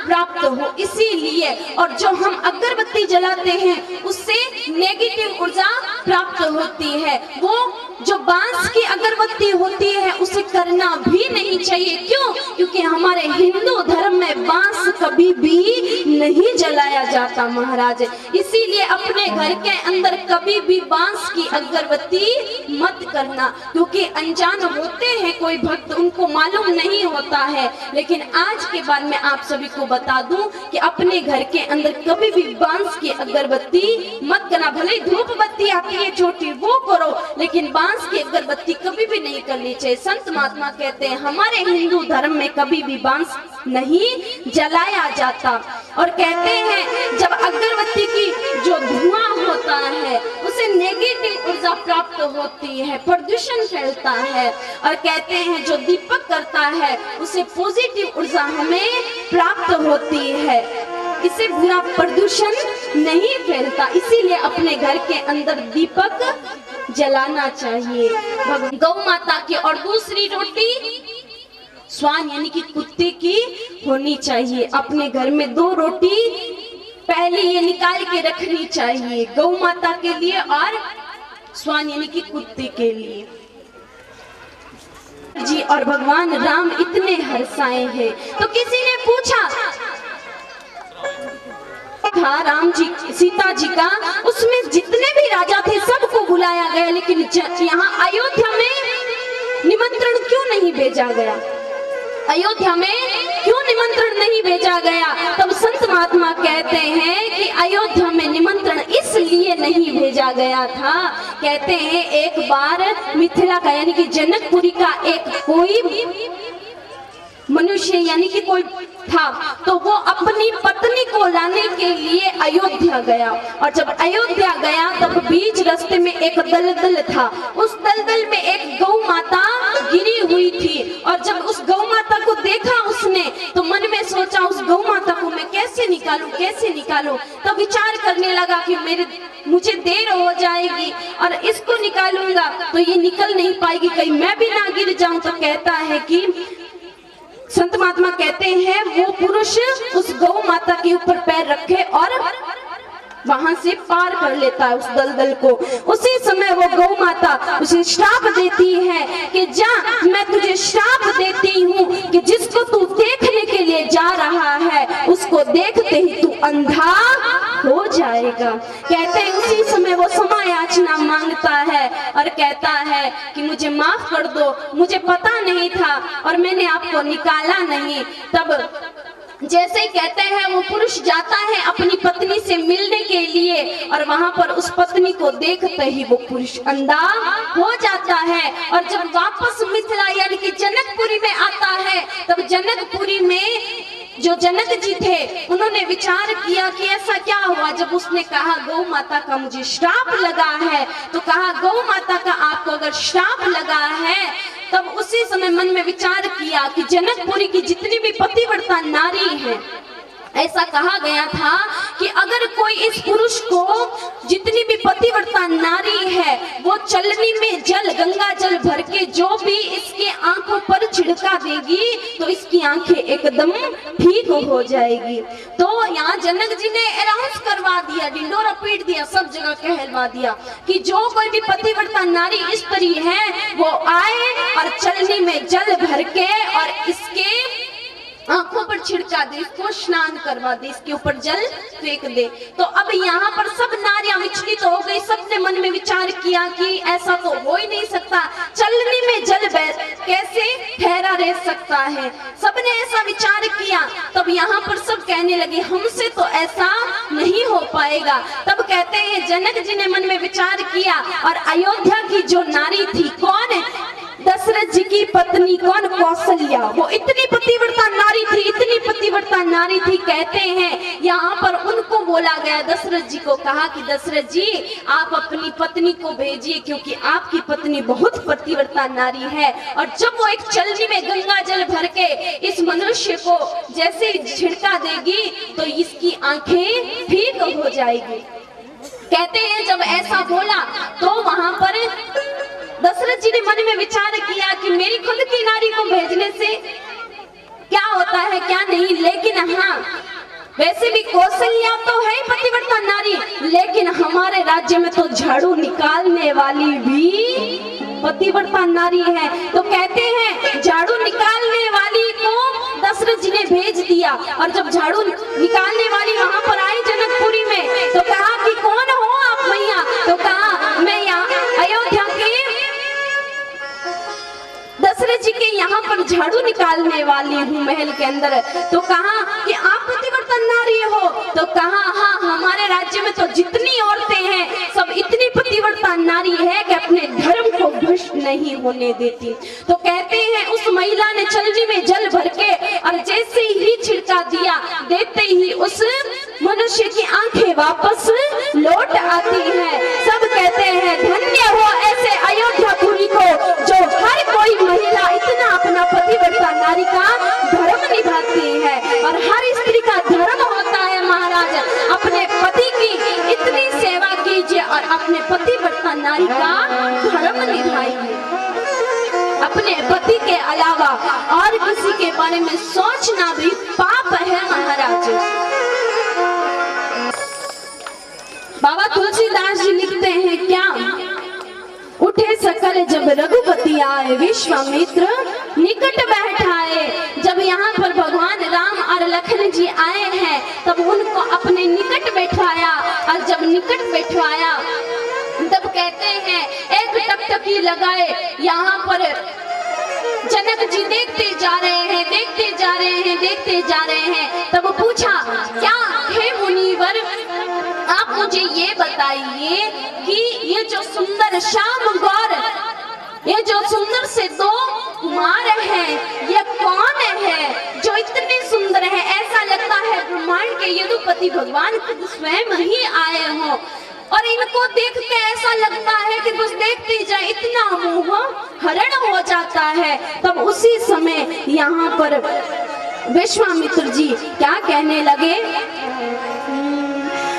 S3: प्राप्त हो, इसीलिए। और जो हम अगरबत्ती जलाते हैं उससे नेगेटिव ऊर्जा प्राप्त होती है। वो जो बांस की अगरबत्ती होती है उसे करना भी नहीं चाहिए। क्यों? क्योंकि हमारे हिंदू धर्म में बांस कभी भी नहीं जलाया जाता महाराज। इसीलिए अपने घर के अंदर कभी भी बांस की अगरबत्ती मत करना, क्योंकि अनजान होते हैं कोई भक्त, उनको मालूम नहीं होता है। लेकिन आज के बाद मैं आप सभी को बता दूं कि अपने घर के अंदर कभी भी बांस की अगरबत्ती मत करना। भले धूप बत्ती आती है छोटी, वो करो, लेकिन बांस की अगरबत्ती कभी भी नहीं करनी चाहिए। संत महात्मा कहते हैं हमारे हिंदू धर्म में कभी भी बांस नहीं जलाया जाता। और कहते हैं जब अगरबत्ती की जो धुआं होता है उसे नेगेटिव ऊर्जा प्राप्त होती है, प्रदूषण फैलता है। और कहते हैं जो दीपक करता है उसे पॉजिटिव ऊर्जा हमें प्राप्त होती है, इससे बुरा प्रदूषण नहीं फैलता। इसीलिए अपने घर के अंदर दीपक जलाना चाहिए गौ माता की। और दूसरी रोटी स्वान यानी कि कुत्ते की होनी चाहिए। अपने घर में 2 रोटी पहले ये निकाल के रखनी चाहिए, गौ माता के लिए और स्वान यानी कि कुत्ते के लिए जी। और भगवान राम इतने हर्षाए हैं। तो किसी ने पूछा था राम जी सीता जी का, उसमें जितने भी राजा थे सबको बुलाया गया, लेकिन यहाँ अयोध्या में निमंत्रण क्यों नहीं भेजा गया? अयोध्या में क्यों निमंत्रण नहीं भेजा गया? तब संत महात्मा कहते हैं कि अयोध्या में निमंत्रण इसलिए नहीं भेजा गया था, कहते हैं एक बार मिथिला का यानी कि जनकपुरी का एक कोई मनुष्य यानी कि कोई था, तो वो अपनी पत्नी को लाने के लिए अयोध्या गया। और जब अयोध्या गया तब बीच रास्ते में एक दलदल था, उस दलदल में एक गौ माता गिरी हुई थी। और जब उस गौ माता को देखा उसने तो मन में सोचा उस गौ माता को मैं कैसे निकालूं। तब विचार करने लगा कि मुझे देर हो जाएगी और इसको निकालूंगा तो ये निकल नहीं पाएगी, कहीं मैं भी ना गिर जाऊं। तो कहता है कि संत महात्मा कहते हैं वो पुरुष उस गौ माता के ऊपर पैर रखे और वहां से पार कर लेता है उस दलदल को। उसी समय वो गौ माता उसे श्राप देती है कि जा, मैं तुझे श्राप देती हूँ कि जिसको तू देखने के लिए जा रहा है उसको देखते ही तू अंधा हो जाएगा। कहते हैं उसी समय वो क्षमा याचना मांगता है और कहता है कि मुझे माफ कर दो, मुझे पता नहीं था और मैंने आपको निकाला नहीं। तब जैसे ही कहते हैं वो पुरुष जाता है अपनी पत्नी से मिलने के लिए और वहां पर उस पत्नी को देखते ही वो पुरुष अंधा हो जाता है। और जब वापस मिथिला यानी कि जनकपुरी में आता है तब जनकपुरी में जो जनक जी थे उन्होंने विचार किया कि ऐसा क्या हुआ। जब उसने कहा गौ माता का मुझे श्राप लगा है, तो कहा गौ माता का आपको अगर श्राप लगा है, तब उसी समय मन में विचार किया कि जनकपुरी की जितनी भी पतिव्रता नारी है, ऐसा कहा गया था कि अगर कोई इस पुरुष को जितनी भी पतिव्रता नारी है वो चलनी में जल गंगा जल भर के जो भी इसके आंखों पर छिड़का देगी तो इसकी आंखें एकदम ठीक हो जाएगी। तो यहाँ जनक जी ने अनाउंस करवा दिया, डिंडोरा पीट दिया, सब जगह कहलवा दिया कि जो कोई भी पतिव्रता नारी स्त्री है वो आए और चलनी में जल भर के और इसके आंखों पर छिड़का दे, इसको स्नान करवा दे, इसके ऊपर जल फेंक दे। तो अब यहाँ पर सब नारियां विचलित तो हो गई। सबने मन में विचार किया कि ऐसा तो हो ही नहीं सकता, चलनी में जल कैसे ठहरा रह सकता है। सबने ऐसा विचार किया। तब यहाँ पर सब कहने लगे हमसे तो ऐसा नहीं हो पाएगा। तब कहते हैं जनक जी ने मन में विचार किया और अयोध्या की जो नारी थी, कौन है, दशरथ जी की पत्नी, कौन, कौशल्या, वो इतनी पतिव्रता नारी थी, इतनी पतिव्रता नारी थी। कहते हैं यहाँ पर उनको बोला गया, दशरथ जी को कहा कि दशरथ जी आप अपनी पत्नी को भेजिए क्योंकि आपकी पत्नी बहुत पतिव्रता नारी है। और जब वो एक चलनी में गंगा जल भर के इस मनुष्य को जैसे छिड़का देगी तो इसकी आंखें ठीक हो जाएगी। कहते हैं जब ऐसा बोला तो वहां पर दशरथ जी ने मन में विचार किया कि मेरी खुद की नारी को भेजने से क्या होता है क्या नहीं, लेकिन हाँ वैसे भी कौशल्या तो है पतिव्रता नारी, लेकिन हमारे राज्य में तो झाड़ू निकालने वाली भी पतिव्रता नारी है। तो कहते हैं झाड़ू निकालने वाली को दशरथ जी ने भेज दिया। और जब झाड़ू निकालने वाली वहां पर आई जनकपुरी में, तो कहा कि कौन हो आप मैया? तो कहा मैं यहाँ अयोध्या के दशरथ जी के यहाँ पर झाड़ू निकालने वाली हूँ महल के अंदर। तो कहा कि आप पतिव्रता नारी हो? तो कहा हाँ, हमारे राज्य में तो जितनी औरतें हैं सब इतनी पतिव्रता नारी है कि अपने धर्म को भ्रष्ट नहीं होने देती। तो कहते हैं उस महिला ने चलनी में जल भर के और जैसे ही छिड़का दिया, देते ही उस मनुष्य की आंखें वापस लौट आती हैं। सब कहते हैं धन्य हो ऐसे अयोध्यापुरी को जो हर कोई महिला इतना अपना पतिव्रता नारी का धर्म निभाती है। और हर स्त्री का धर्म होता है महाराज अपने पति की इतनी सेवा कीजिए और अपने पतिव्रता नारी का धर्म निभाइए। अपने पति के अलावा और किसी के बारे में सोचना भी पाप है महाराज। बाबा तुलसीदास जी लिखते हैं क्या? उठे सकल जब रघुपति आए, विश्वामित्र निकट बैठाए। जब यहाँ पर भगवान राम और लखन जी आए हैं तब उनको अपने निकट बैठाया। और जब निकट बैठवाया तब कहते हैं एक टकटकी लगाए। यहाँ पर जनक जी देखते जा रहे हैं, देखते जा रहे हैं, देखते जा रहे हैं। तब पूछा क्या हे मुनिवर, आप मुझे ये बताइए कि ये जो सुंदर श्याम गौर, ये जो सुंदर से दो कुमार हैं, ये कौन है जो इतने सुंदर है? ऐसा लगता है ब्रह्मांड के यदुपति भगवान स्वयं ही आए हों। और इनको देख के ऐसा लगता है कि बस देखते ही जाए, इतना मोह हरण हो जाता है। तब उसी समय यहाँ पर विश्वामित्र जी क्या कहने लगे?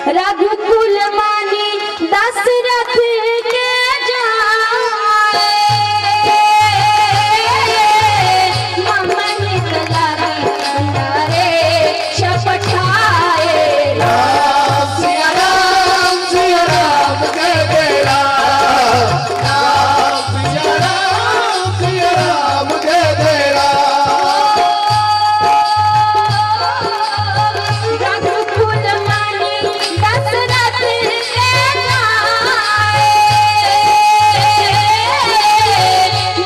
S3: रघुकुल मानी दशरथ के जाए, ममहित लागे नरेश पठाए।
S2: सिया राम जय जय राम, सिया राम जय जय राम।
S3: रघुकुल मानी दशरथ के जाए,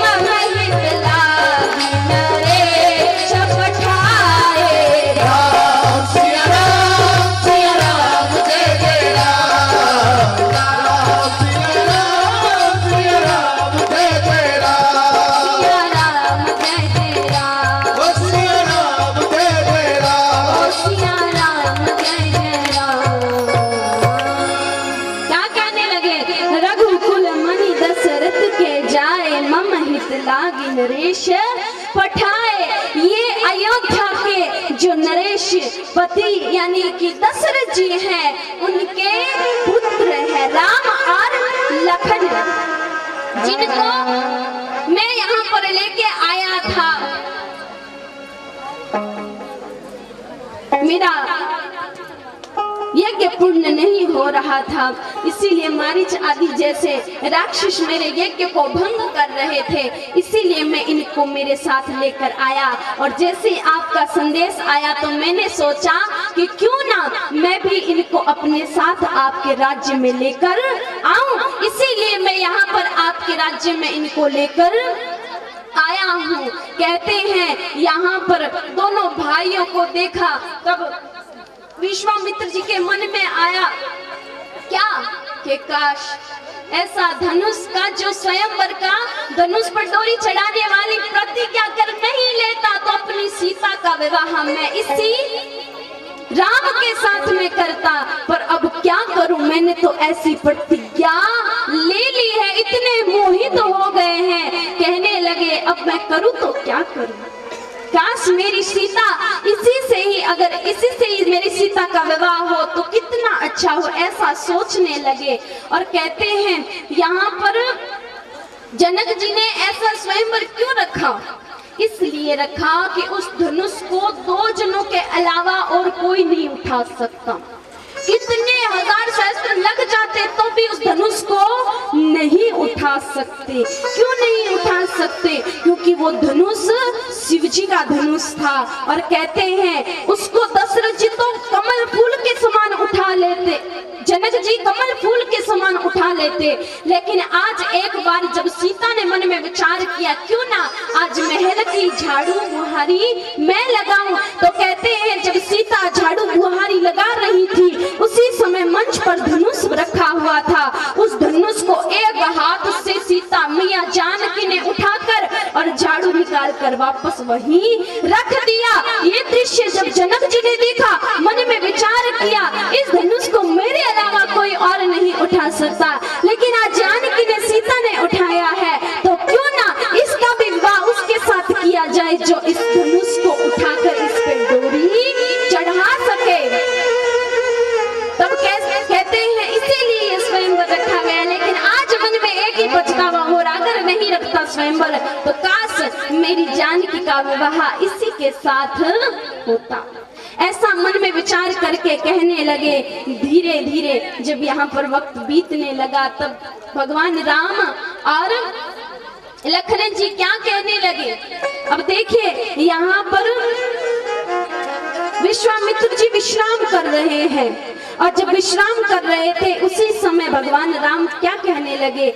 S3: ममहित लागे नरेश पठाए।
S2: सिया राम जय जय राम, सिया राम जय जय राम।
S3: सिया राम जय जय राम,
S2: ओ सिया राम जय जय राम।
S3: सिया राम जय जय राम। क्या कहने लगे? रघुकुल मणि दशरथ के जाए, मम हित लागी नरेश पठाए। ये अयोध्या के जो नरेश पति यानी कि दशरथ जी हैं, उनके पुत्र है राम और लखन, जिनको मैं यहाँ पर लेके आया था। मेरा यज्ञ पूर्ण नहीं हो रहा था, इसीलिए मारीच आदि जैसे राक्षस मेरे यज्ञ को भंग कर रहे थे, इसीलिए मैं इनको मेरे साथ लेकर आया। और जैसे आपका संदेश आया तो मैंने सोचा कि क्यों ना मैं भी इनको अपने साथ आपके राज्य में लेकर आऊं। इसीलिए मैं यहाँ पर आपके राज्य में इनको लेकर आया हूँ। कहते हैं यहाँ पर दोनों भाइयों को देखा तब विश्वामित्र जी के मन में आया क्या कि काश ऐसा धनुष का जो स्वयंवर का धनुष पर डोरी चढ़ाने वाली प्रतिज्ञा कर नहीं लेता तो अपनी सीता का विवाह मैं इसी राम के साथ में करता। पर अब क्या करूं, मैंने तो ऐसी प्रतिज्ञा ले ली है। इतने मोहित हो गए हैं, कहने लगे अब मैं करूं तो क्या करूं। काश मेरी सीता इसी से ही मेरी सीता का विवाह हो तो कितना अच्छा हो, ऐसा सोचने लगे। और कहते हैं यहाँ पर जनक जी ने ऐसा स्वयंवर क्यों रखा? इसलिए रखा कि उस धनुष को दो जनों के अलावा और कोई नहीं उठा सकता। कितने हजार सहस्त्र लग जाते तो भी उस धनुष को नहीं उठा उठा सकते। क्यों नहीं उठा सकते? क्योंकि वो धनुष शिव जी का धनुष था। और कहते हैं उसको दशरथ जी तो कमल फूल के समान उठा लेते, जनक जी कमल फूल के समान उठा लेते। लेकिन आज एक बार जब सीता ने मन में विचार किया, क्यों ना आज महल की झाड़ू बुहारी मैं लगाऊं, तो कहते हैं जब सीता झाड़ू बुहारी लगा रही थी उसी समय मंच पर धनुष रखा हुआ था। उस धनुष को एक हाथ से सीता मैया जानकी ने उठाकर और झाड़ू निकाल कर वापस वहीं रख दिया। ये दृश्य जब जनक जी ने देखा, मन में विचार किया, इस धनुष को मेरे अलावा कोई और नहीं उठा सकता, लेकिन आज जानकी ने सीता ने उठाया है, तो क्यों ना इसका भी विवाह उसके साथ किया जाए जो इस धनुष को उठाकर इस पे डोरी चढ़ा सके। तब कहते हैं इसीलिए ये स्वयंवर रखा गया। लेकिन आज मन में एक ही पछतावा हो रहा, अगर नहीं रखता स्वयंवर तो काश मेरी जानकी का विवाह इसी के साथ होता। ऐसा मन में विचार करके कहने लगे। धीरे धीरे जब यहाँ पर वक्त बीतने लगा तब भगवान राम और लखन जी क्या कहने लगे। अब देखिए यहाँ पर विश्वामित्र जी विश्राम कर रहे हैं, और जब विश्राम कर रहे थे उसी समय भगवान राम क्या कहने लगे,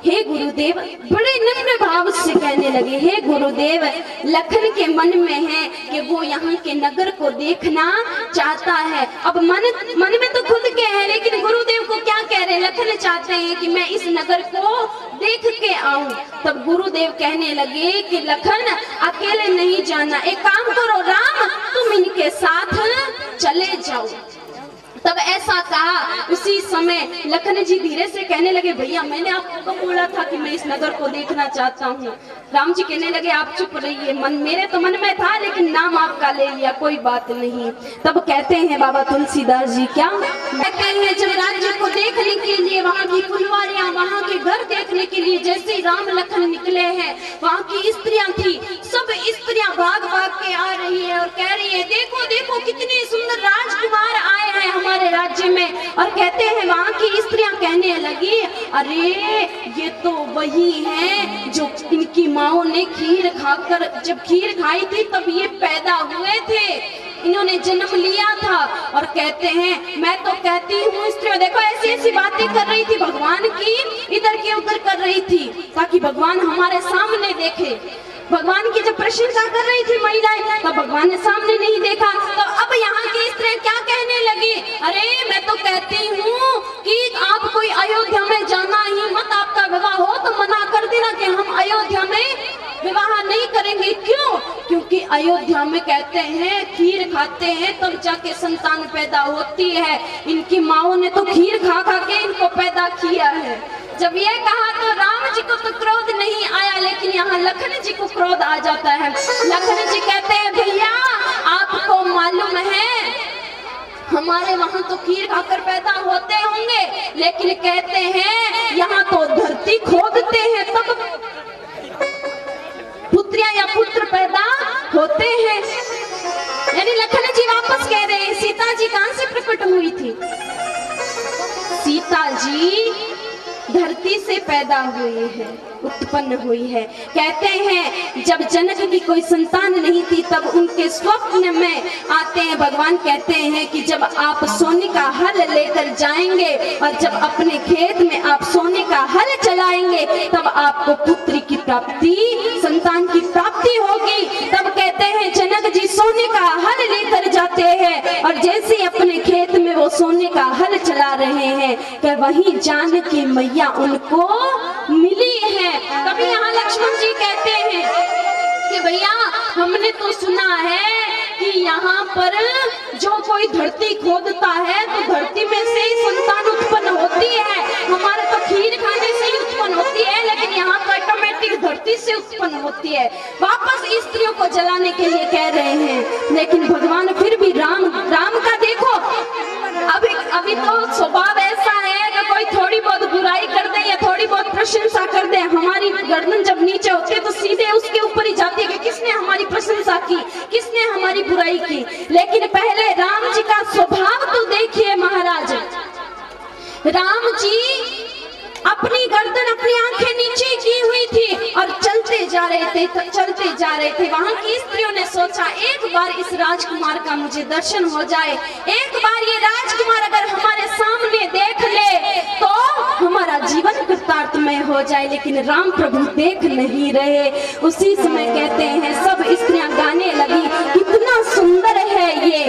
S3: हे गुरुदेव, बड़े नम्र भाव से कहने लगे, हे गुरुदेव, लखन के मन में है कि वो यहाँ के नगर को देखना चाहता है। अब मन में तो खुद के है, लेकिन गुरुदेव को क्या कह रहे हैं, लखन चाहते हैं कि मैं इस नगर को देख के आऊं। तब गुरुदेव कहने लगे कि लखन अकेले नहीं जाना, एक काम करो राम, तुम इनके साथ चले जाओ। तब ऐसा कहा, उसी समय लखन जी धीरे से कहने लगे, भैया मैंने आपको बोला था कि मैं इस नगर को देखना चाहता हूँ। राम जी कहने लगे, आप चुप रहिए, मेरे तो मन में था लेकिन नाम आपका ले लिया, कोई बात नहीं। तब कहते हैं बाबा तुलसीदास जी क्या कहते हैं, जब राज्य को देखने के लिए, वहाँ की फुलवारियां, वहाँ के घर देखने के लिए जैसे राम लखन निकले हैं, वहाँ की स्त्रियां थी, सब स्त्रियां भाग भाग के आ रही है और कह रही है, देखो देखो कितने सुंदर राजकुमार आए हैं हमारे राज्य में। और कहते हैं वहाँ की स्त्रियां कहने लगी, अरे ये तो वही है जो इनकी माओ ने खीर खाकर, जब खीर खाई थी तब ये पैदा हुए थे, इन्होंने जन्म लिया था। और कहते हैं मैं तो कहती हूँ स्त्रियों, देखो ऐसी ऐसी बातें कर रही थी भगवान की, इधर के उधर कर रही थी ताकि भगवान हमारे सामने देखे। भगवान की जब प्रशंसा कर रही थी महिलाएं, तब भगवान ने सामने नहीं देखा। तो अब यहाँ की स्त्रियां क्या कहने लगी, अरे मैं तो कहती हूँ कि आप कोई अयोध्या में जाना ही मत, आपका विवाह हो तो मना कर देना कि हम अयोध्या में विवाह नहीं करेंगे। क्यों? क्योंकि अयोध्या में कहते हैं खीर खाते हैं तब जाके संतान पैदा होती है, इनकी माओ ने तो खीर खा खा के इनको पैदा किया है। जब ये कहा तो राम जी को तो क्रोध नहीं आया, लेकिन यहाँ लखन जी को क्रोध आ जाता है। लखन जी कहते हैं, भैया आपको मालूम है हमारे वहाँ तो खीर खाकर पैदा होते होंगे, लेकिन कहते हैं यहाँ तो धरती खोदते हैं तब पुत्रियां या पुत्र पैदा होते हैं। यानी लखन जी वापस कह रहे हैं, सीता जी कहाँ से प्रकट हुई थी? सीता जी धरती से पैदा हुई है, उत्पन्न हुई है। कहते हैं जब जनक की कोई संतान नहीं थी तब उनके स्वप्न में आते हैं भगवान, कहते हैं कि जब आप सोने का हल लेकर जाएंगे और जब अपने खेत में आप सोने का हल चलाएंगे तब आपको पुत्र की प्राप्ति, संतान की प्राप्ति होगी। तब कहते हैं जनक जी सोने का हल लेकर जाते हैं और जैसे अपने खेत में वो सोने का हल चला रहे हैं कि वहीं जानकी मैया उनको मिली है। कभी यहाँ लक्ष्मण जी कहते हैं कि भैया हमने तो सुना है कि यहाँ पर जो कोई धरती खोदता है तो धरती में से ही संतान उत्पन्न होती है, हमारे तो खीर खाने से ही उत्पन्न होती है, लेकिन यहाँ तो ऑटोमेटिक धरती से उत्पन्न होती है। वापस स्त्रियों को जलाने के लिए कह रहे हैं, लेकिन भगवान फिर भी राम का देखो अभी तो स्वभाव ऐसा है कि कोई थोड़ी बहुत बुराई कर दे या थोड़ी बहुत प्रशंसा कर दे, हमारी गर्दन जब नीचे होती है तो सीधे उसके ऊपर ही जाती है कि किसने हमारी प्रशंसा की, किसने हमारी बुराई की। लेकिन पहले राम जी का स्वभाव तो देखिए महाराज, राम जी अपनी गर्दन अपनी चलते जा रहे थे, वहां की स्त्रियों ने सोचा एक बार इस राजकुमार का मुझे दर्शन हो जाए, एक बार ये राजकुमार अगर हमारे सामने देख ले तो हमारा जीवन कृतार्थमय हो जाए। लेकिन राम प्रभु देख नहीं रहे। उसी समय कहते हैं सब स्त्रियां गाने लगी, कितना सुंदर है ये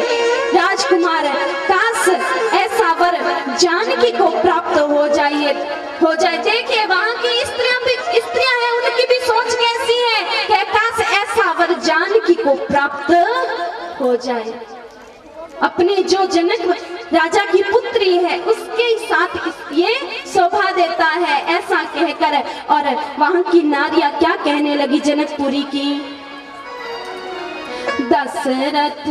S3: राजकुमार, काश ऐसा वर जानकी को प्राप्त हो जाए। देखिए वहां की स्त्रियां हैं, उनकी भी सोच कैसी है कि काश ऐसा वर जानकी को प्राप्त हो जाए। अपने जो जनक राजा की पुत्री है उसके साथ ये शोभा देता है, ऐसा कहकर। और वहां की नारियां क्या कहने लगी जनकपुरी की, दशरथ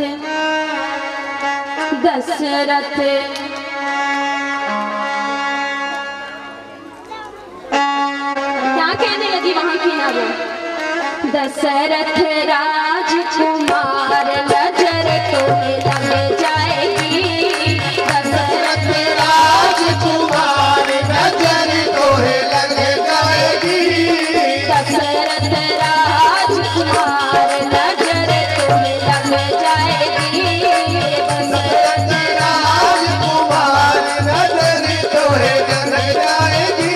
S3: दशरथ क्या कहने लगी वहां की नारियां, दशरथ राजकुमार नजर तुम्हें लग जाएगी, दशरथ
S2: राजकुमार नजर तोहे लग जाएगी,
S3: दशरथ राजकुमार नजर तुम्हें लग जाएगी,
S2: दशरथ राजकुमार नजर तोहे लग जाएगी।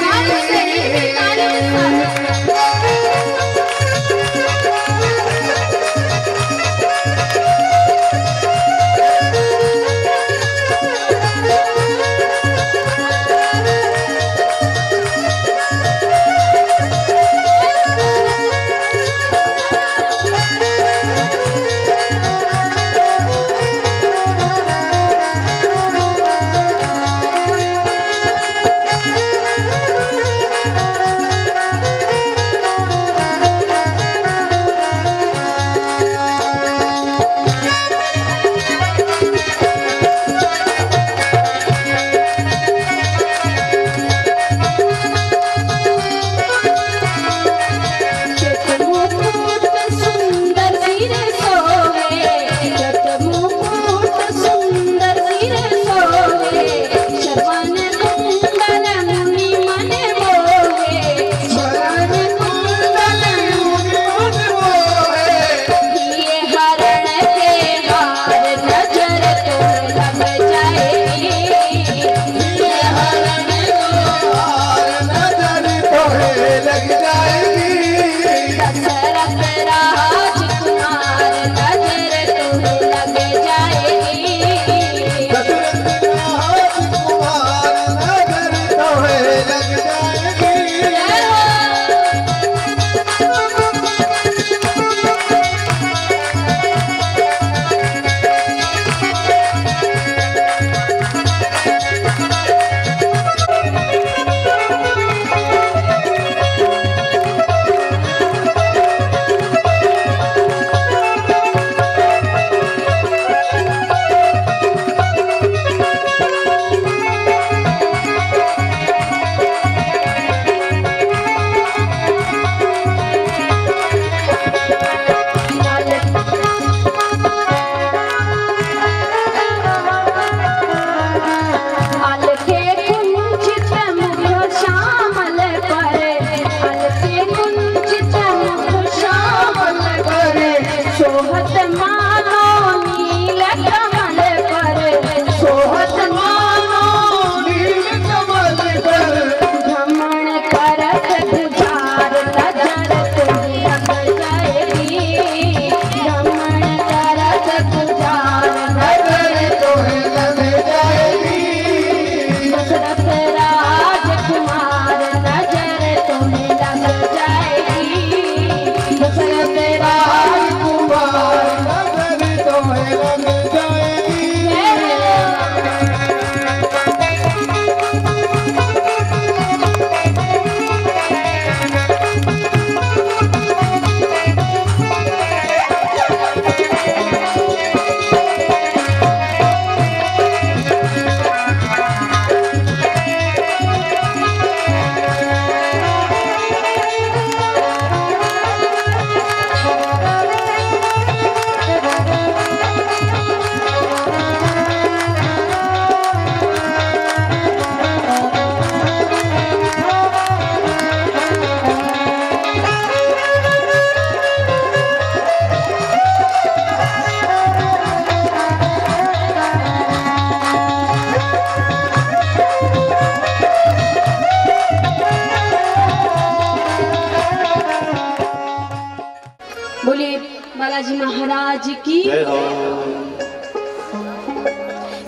S3: बालाजी महाराज की।
S1: जय हो।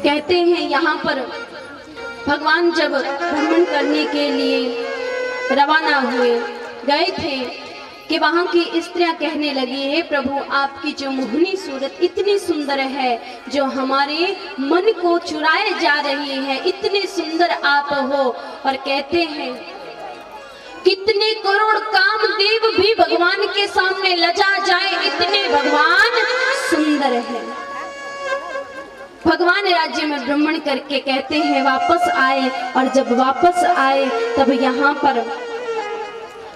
S3: कहते हैं यहाँ पर भगवान जब भ्रमण करने के लिए रवाना हुए गए थे कि वहाँ की स्त्रियां कहने लगी, हे प्रभु आपकी जो मोहनी सूरत इतनी सुंदर है जो हमारे मन को चुराए जा रही है, इतने सुंदर आप हो। और कहते हैं कितने करोड़ कामदेव भी भगवान के सामने लजा जाए, इतने भगवान सुंदर है। भगवान राज्य में भ्रमण करके कहते हैं वापस आए, और जब वापस आए तब यहाँ पर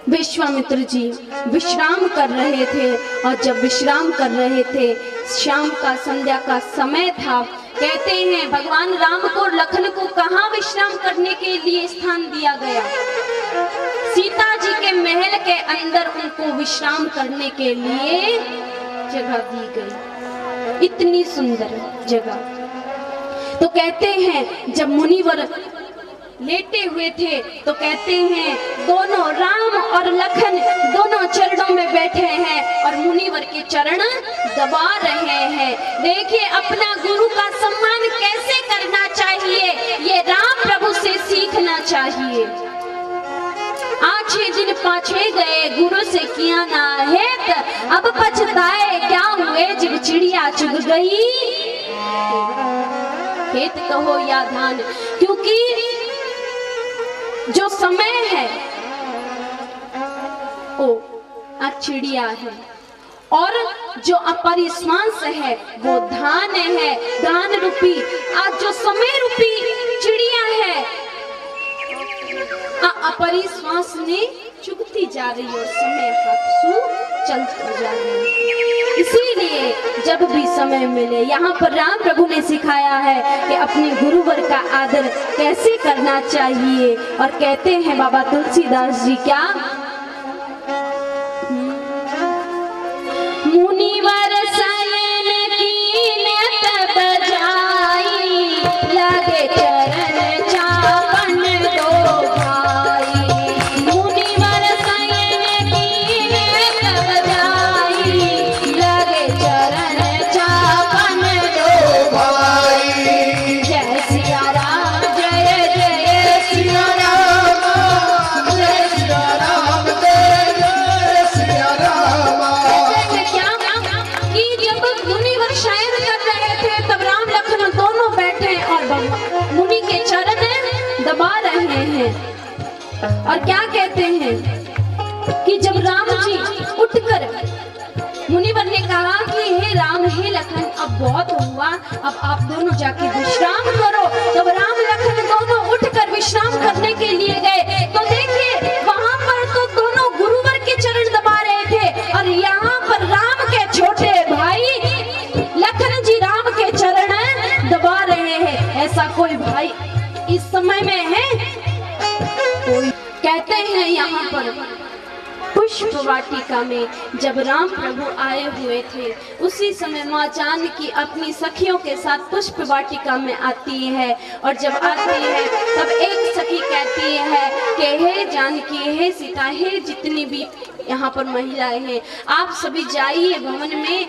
S3: विश्वामित्र जी विश्राम कर रहे थे। और जब विश्राम कर रहे थे, शाम का संध्या का समय था। कहते हैं भगवान राम को लखन को कहाँ विश्राम करने के लिए स्थान दिया गया? सीता जी के महल के अंदर उनको विश्राम करने के लिए जगह दी गई, इतनी सुंदर जगह। तो कहते हैं जब मुनिवर लेटे हुए थे तो कहते हैं दोनों राम और लखन दोनों चरणों में बैठे हैं और मुनिवर के चरण दबा रहे हैं। देखिए अपना गुरु का सम्मान कैसे करना चाहिए, ये राम प्रभु से सीखना चाहिए। आछे दिन पाछे गए गुरु से किया ना हेत, अब पछताए क्या हुए जब चिड़िया चुग गई। हेत कहो या धान, क्योंकि जो समय है वो चिड़िया है और जो अपरिश्वास है वो धान है। धान रूपी आज जो समय रूपी चिड़िया है अपरिश्वास ने चुगती जा रही है और समय हाथ चलता जा रही है। इसीलिए जब भी समय मिले, यहाँ पर राम प्रभु ने सिखाया है कि अपने गुरुवर का आदर कैसे करना चाहिए। और कहते हैं बाबा तुलसीदास जी क्या, मुनिवर शयन कीने तब जाई, लगे चरण चापन दो भाई। मुनिवर शयन कीने तब जाई, लगे चरण चापन दो भाई। जय सिया राम जय जय सिया राम,
S2: जय सिया राम जय जय सिया राम।
S3: कि जब मुनिवर शयन कर रहे थे तब राम लखन दोनों बैठे और मुनि के चरण दबा रहे हैं। और क्या कहते हैं कि जब राम जी उठकर, मुनिवर ने कहा कि हे राम हे लखन अब बहुत हुआ, अब आप दोनों जाके विश्राम करो। तब राम लखन दोनों उठकर विश्राम करने के लिए गए तो देखिए वहां पर तो दोनों गुरुवर के चरण दबा रहे थे और यहाँ पर राम के छोटे भाई लखन जी राम के चरण दबा रहे हैं। ऐसा कोई भाई इस समय में है कोई? कहते हैं यहाँ पर पुष्प वाटिका में जब राम प्रभु आए हुए थे उसी समय माँ जानकी अपनी सखियों के साथ पुष्प वाटिका में आती है। और जब आती है तब एक सखी कहती है कि हे जानकी हे सीता हे जितनी भी यहाँ पर महिलाएं हैं आप सभी जाइए भवन में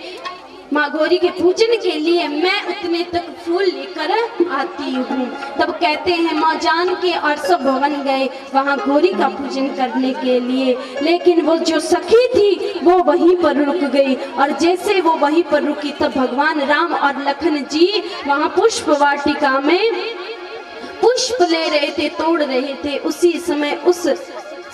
S3: माँ गौरी के पूजन के लिए, मैं उतने तक फूल लेकर आती हूँ। तब कहते हैं माँ जानकी और सब भवन गए वहाँ गौरी का पूजन करने के लिए, लेकिन वो जो सखी थी वो वहीं पर रुक गई। और जैसे वो वहीं पर रुकी तब भगवान राम और लखन जी वहाँ पुष्प वाटिका में पुष्प ले रहे थे, तोड़ रहे थे। उसी समय उस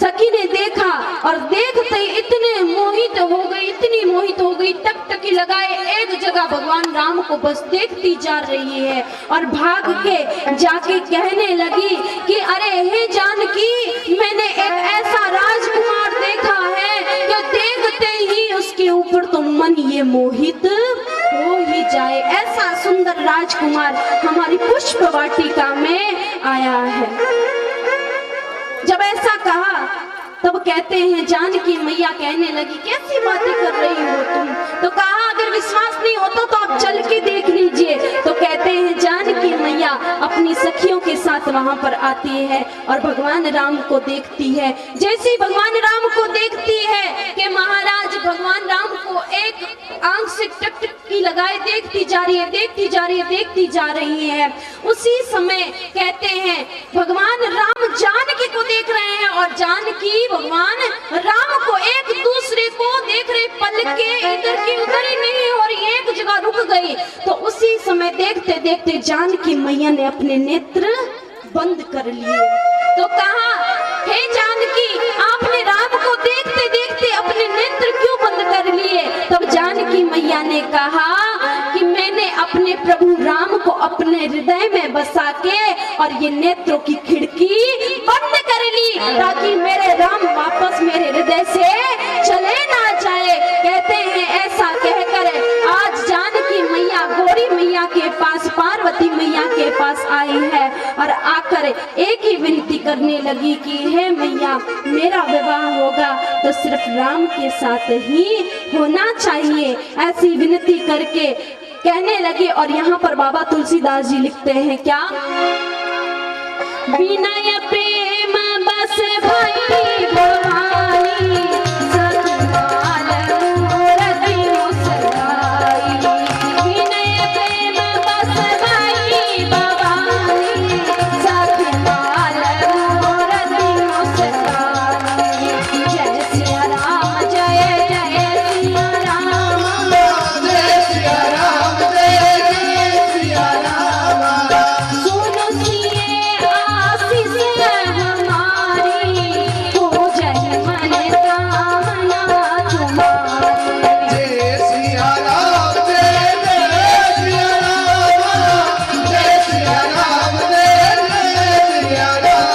S3: सखी ने देखा और देखते ही इतने मोहित हो गई, इतनी मोहित हो गई, टकटकी लगाए एक जगह भगवान राम को बस देखती जा रही है। और भाग के जाके कहने लगी कि अरे हे जानकी मैंने एक ऐसा राजकुमार देखा है कि देखते ही उसके ऊपर तो मन ये मोहित हो ही जाए। ऐसा सुंदर राजकुमार हमारी पुष्प वाटिका में आया है। जब ऐसा कहा तब कहते हैं जानकी मैया कहने लगी कैसी बातें कर रही हो तुम। तो कहा अगर विश्वास नहीं होता तो आप चल के देख लीजिए। तो कहते हैं जानकी मैया अपनी सखियों के साथ वहां पर आती है और भगवान राम को देखती है। जैसे ही भगवान राम को देखती है कि महाराज भगवान राम को एक आंख से टकटकी लगाए देखती जा रही है, देखती जा रही है, देखती जा रही है। उसी समय कहते हैं भगवान राम जानकी को देख रहे हैं और जानकी भगवान राम को एक दूसरे को देख रहे, पल के इधर की उधर ही नहीं और एक जगह रुक गई। तो उसी समय देखते देखते जानकी मैया ने अपने नेत्र बंद कर लिए। तो कहा हे जानकी आपने राम को देखते देखते अपने नेत्र क्यों बंद कर लिए। तब जानकी मैया ने कहा कि मैंने अपने प्रभु राम को अपने हृदय में बसा के और ये नेत्रों की खिड़की बंद कर ली ताकि मेरे राम वापस मेरे हृदय से चले ना जाए। कहते हैं ऐसा कहकर आज जानकी मैया गौरी मैया के पास, पार्वती मैया के पास आई है और आकर एक ही विनती करने लगी कि हे मैया मेरा विवाह होगा तो सिर्फ राम के साथ ही होना चाहिए। ऐसी विनती करके कहने लगे। और यहाँ पर बाबा तुलसीदास जी लिखते हैं क्या, विनय प्रेम बस भाई भवानी सतमाल मूरति मुस्काई। विनय प्रेम बस भाई भवानी सतमाल मूरति मुस्काई। जय सिया राम जय जय सिया राम,
S2: जय सिया राम जय सिया राम।
S3: सुनो सिए आशीष हमारी हो जय मन कामना तुम्हारी।
S2: जय सिया राम जय सिया राम, जय सिया राम जय सिया राम।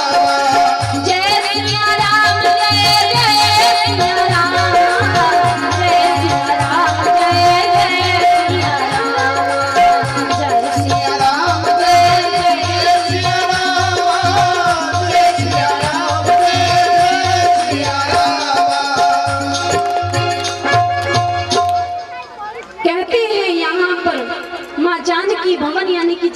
S3: जय सिया राम जय जय सिया राम, जय सिया राम जय जय सिया राम। जय सिया
S2: राम जय सिया राम, जय सिया राम जय सिया राम।
S3: कहते हैं यहाँ पर माँ जानकी भवन यानी कि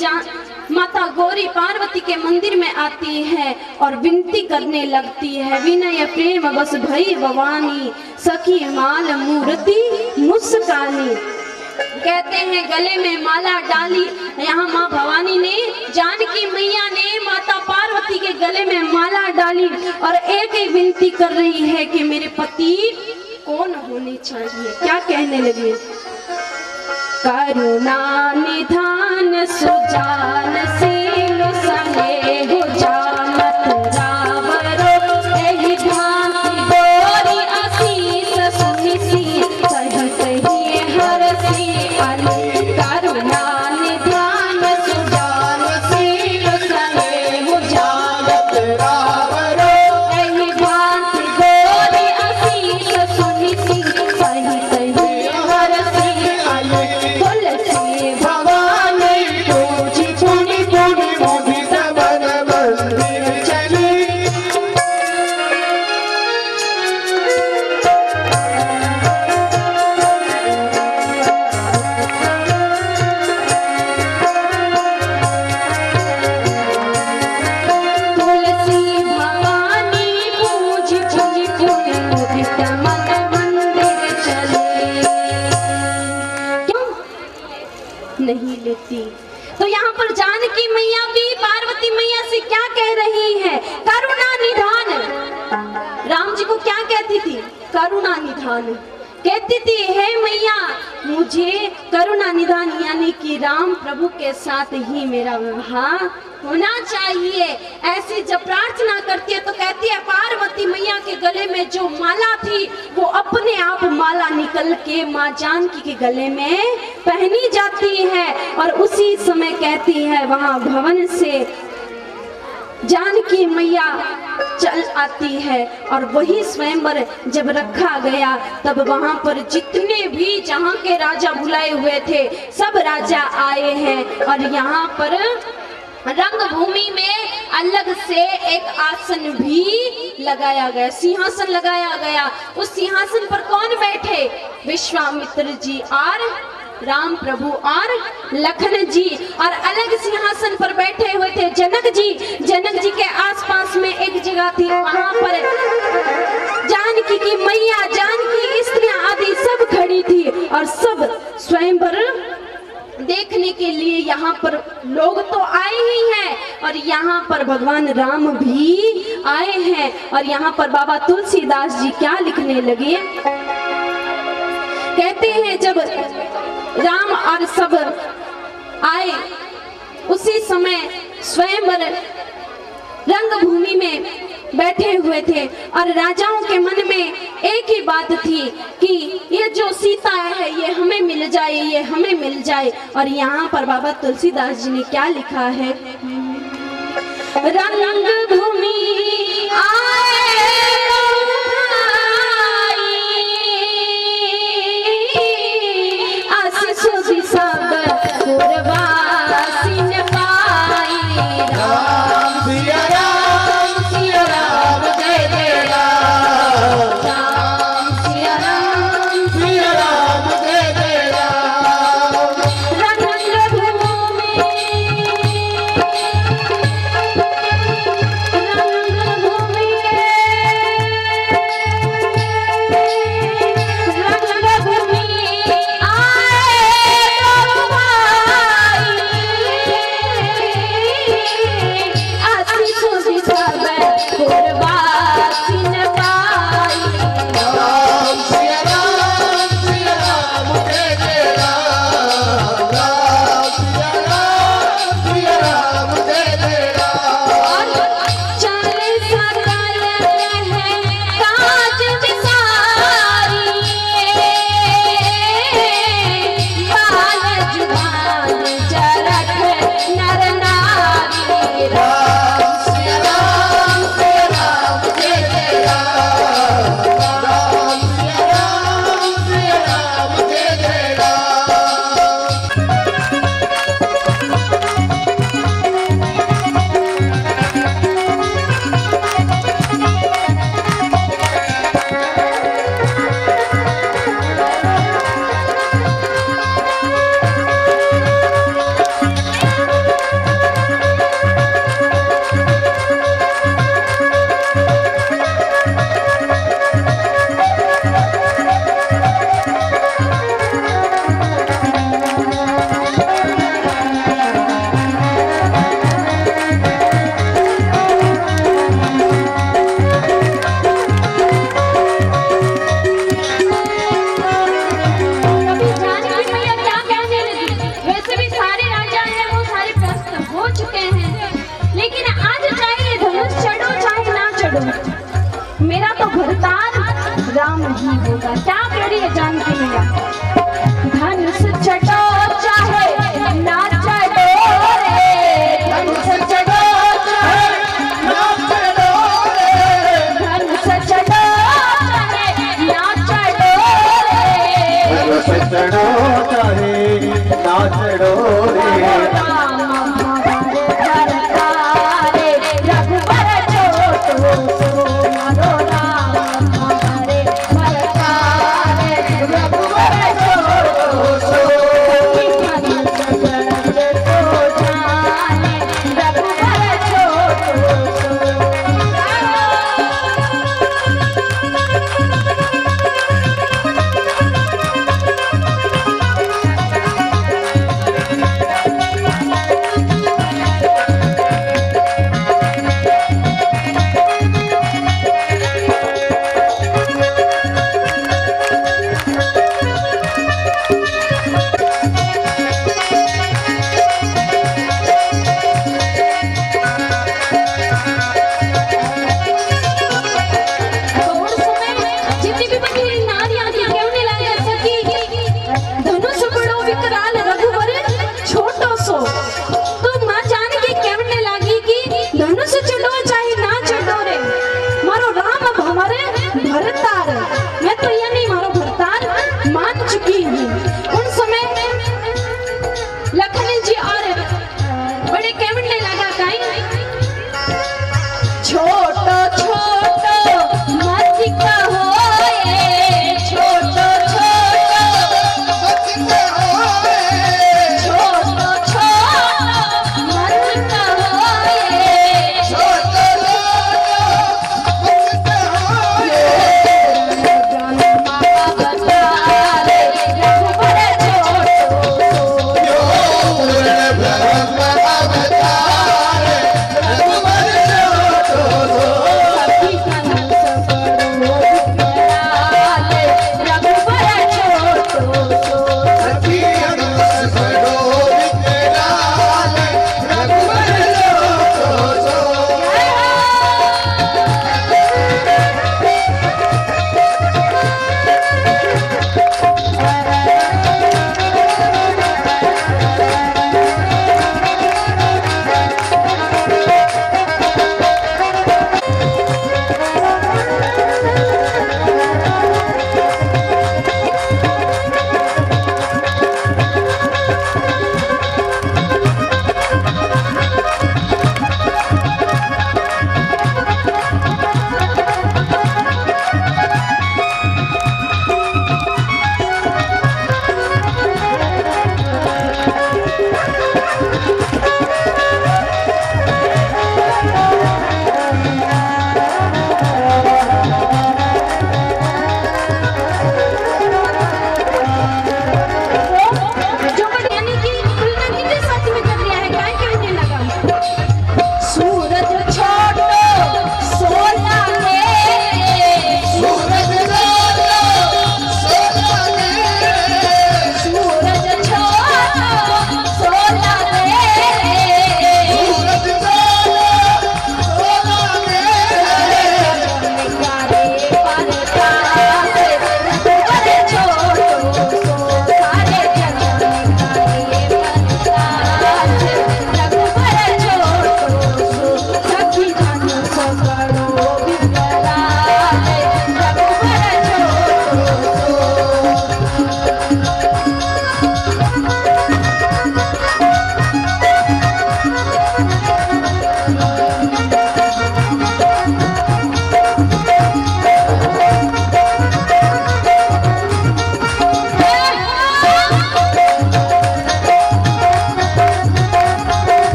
S3: माता गौरी पार्वती के मंदिर में आती है और विनती करने लगती है, विनय प्रेम बस भई भवानी सखी माल मूर्ति मुस्कानी। कहते हैं गले में माला डाली। यहाँ माँ भवानी ने, जानकी मैया ने माता पार्वती के गले में माला डाली और एक ही विनती कर रही है कि मेरे पति कौन होने चाहिए। क्या कहने लगी, करुणा निधान सुजान सील सने हो जानत रावरो एहि भांति गौरी आशीष सुनिसी सहत ही हरसी अली। करुणा निधान सुजान सील सने हो जानत रावरो एहि भांति गौरी आशीष सुनिसी सहत ही हरसी अली। तुलसी भवानी पूजी पुनि पुनि मुनि
S2: सबन मंदिर चली।
S3: तुलसी भवानी पूजी पुनि पुनि मुनि सबन मंदिर चले। क्यों नहीं लेती। तो यहाँ पर जानकी मैया भी पार्वती मैया से क्या कह रही है, करुणा निधान। राम जी को क्या कहती थी, करुणा निधान कहती थी। हे मैया मुझे करुणा निधान यानी कि राम प्रभु के साथ ही मेरा विवाह होना चाहिए। ऐसी जब प्रार्थना करती है तो कहती है पार्वती मैया के गले में जो माला थी वो अपने आप माला निकल के माँ जानकी के गले में पहनी जाती है। और उसी समय कहती है वहां भवन से जानकी मैया चल आती है और वही स्वयंवर जब रखा गया तब वहां पर जितने भी जहां के राजा बुलाए हुए थे सब राजा आए हैं। और यहाँ पर रंगभूमि में अलग से एक आसन भी लगाया गया, सिंहासन लगाया गया। उस सिंहासन पर कौन बैठे? विश्वामित्र जी और राम प्रभु और लखन जी। और अलग सिंहासन पर बैठे हुए थे जनक जी। जनक जी के आसपास में एक जगह थी, वहां पर जानकी की मैया, जानकी की स्त्रियां आदि सब खड़ी थी और सब स्वयंवर देखने के लिए यहाँ पर लोग तो आए ही हैं और यहाँ पर भगवान राम भी आए हैं। और यहाँ पर बाबा तुलसीदास जी क्या लिखने लगे, कहते हैं जब राम और सब आए उसी समय स्वयंवर रंगभूमि में बैठे हुए थे और राजाओं के मन में एक ही बात थी कि ये जो सीता है ये हमें मिल जाए, ये हमें मिल जाए। और यहाँ पर बाबा तुलसीदास जी ने क्या लिखा है, रंगभूमि मेरा तो भरतार राम ही होगा। क्या कह रही है जानकी मैया, धनुष चढ़ो चाहे ना चढ़ो रे, धनुष चढ़ो चाहे ना चढ़ो रे, धनुष चढ़ो चाहे ना चढ़ो रे,
S2: धनुष चढ़ो चाहे ना चढ़ो रे।
S3: लखन जी और बड़े कैमरे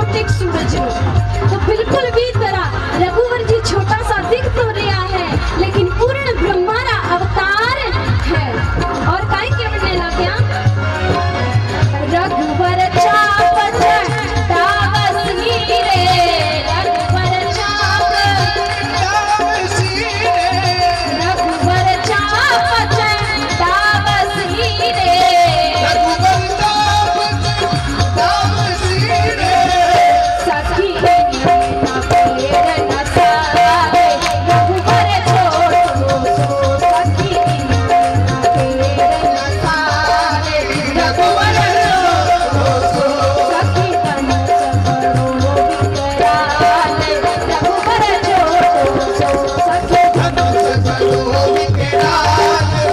S3: छोटे सूरज नो। तो बिल्कुल भी तरह रघुवर जी छोटा सा दिख तो रहा है, लेकिन पूर्ण ब्रह्मारा अवतार है। और काय के बनने लग्या रघुवर चाप चढ़ावस हीरे, रघुवर चाप रघुवर चाप चढ़ावस हीरे, सखी ना पेड़ न सारे, रघुवर छोड़ो सो सखी ना पेड़ न सारे, रघुवर छोड़ो सो सखी बन सबरो विकराल, रघुवर छोड़ो सो सखी बन सबरो विकराल,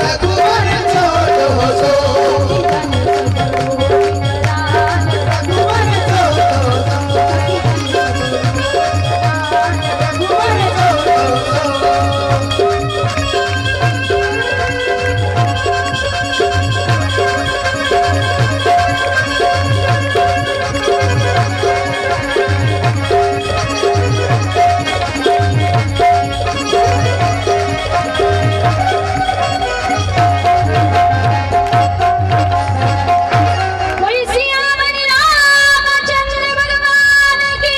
S3: रघुवर छोड़ो सो सखी बन सबरो विकराल, रघुवर छोड़ो सो सखी बन सबरो विकराल, रघुवर छोड़ो सो। बोलिए सियावर रामचंद्र भगवान की।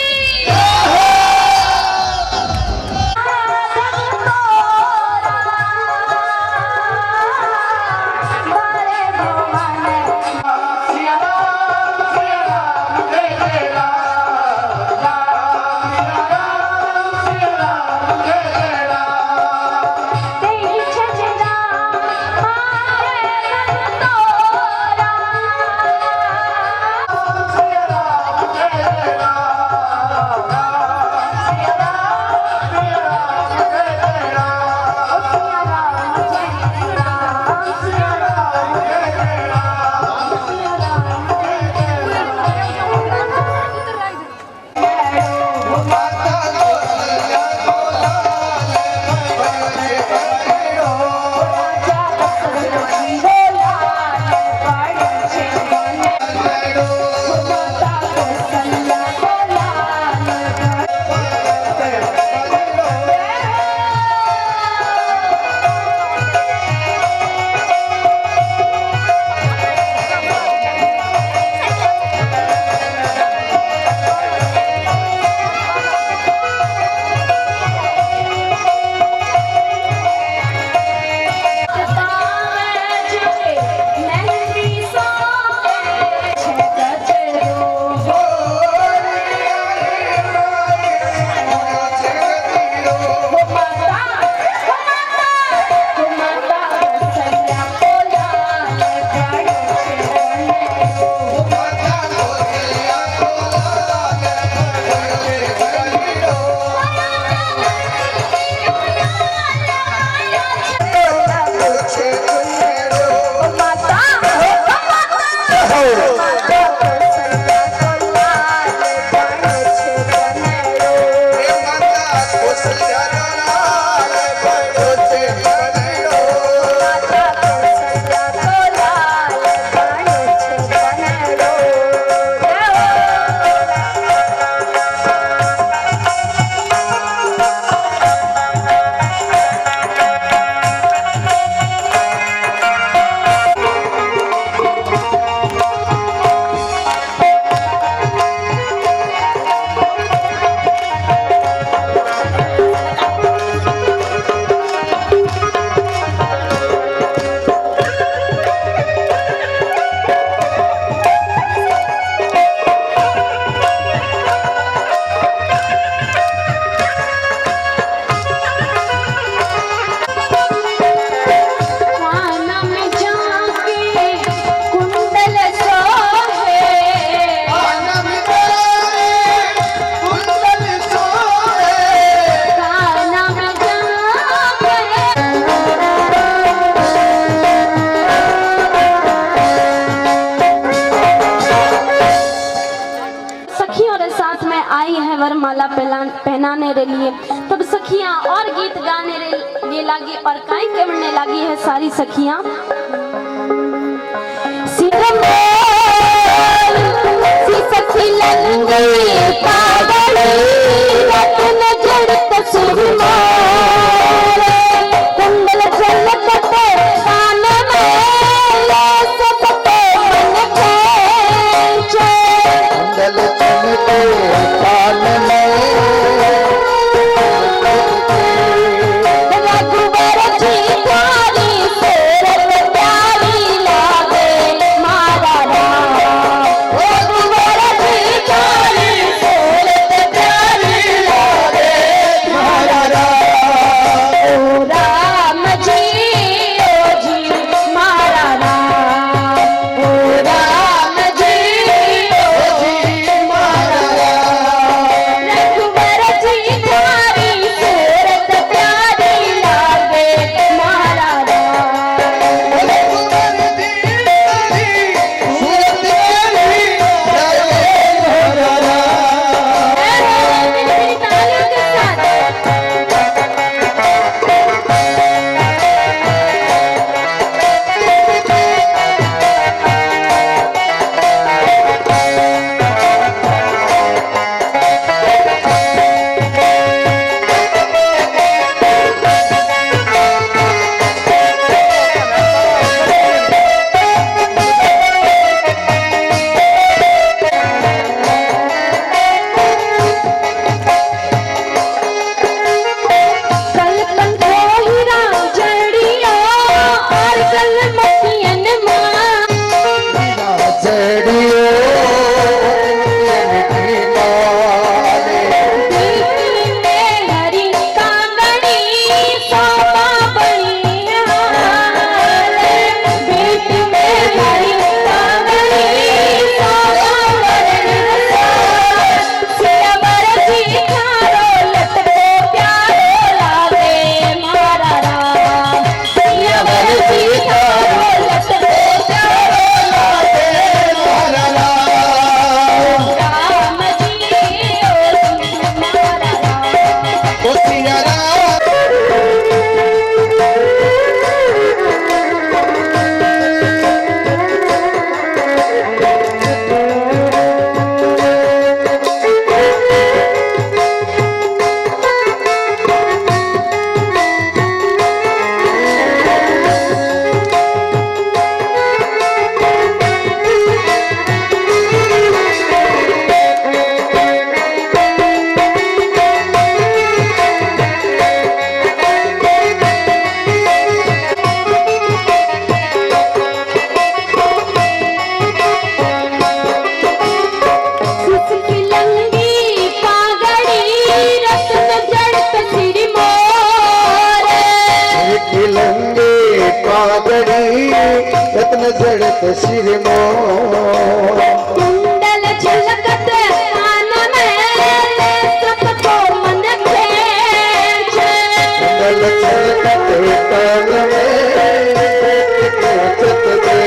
S3: वरमाला पहनाने रे लिए। तब सखियां और गीत गाने रे लगी और काई करने लगी है सारी सखियां। सी सखी लंगई
S2: झलकत सिर मोर
S3: कुंडल झलकत कान में सबको मन खेच
S2: कुंडल झलकत कान में नाचत दे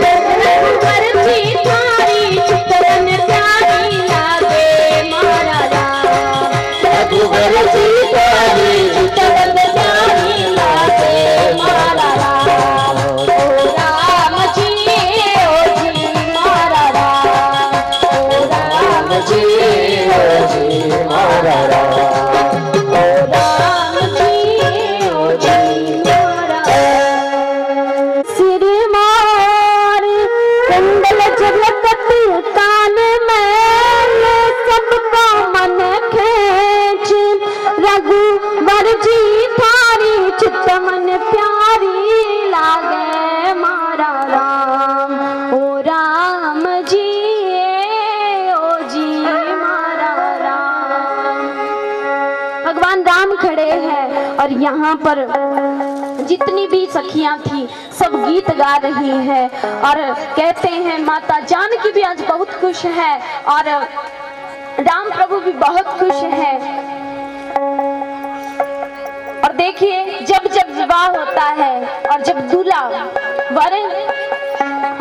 S3: रघुवर जी थारी चितवन प्यारी लागे मारा राम
S2: रघुवर जी तारी
S3: चितवन प्यारी लागे मारा राम ओ राम जी मारा राम ओ राम जी
S2: मारा राम
S3: ओ राम जी मारा सिर मोर कुंडल झलकत कान में सबको मन खेच रघुवर जी थारी चितवन प्यारी लागे मारा राम ओ राम जी ओ जी मारा राम। भगवान राम खड़े हैं और यहाँ पर जितनी भी सखियां थी सब गीत गा रही है और कहते हैं माता जानकी भी आज बहुत खुश है और राम प्रभु भी बहुत खुश है। और देखिए जब जब विवाह होता है और जब दूल्हा वर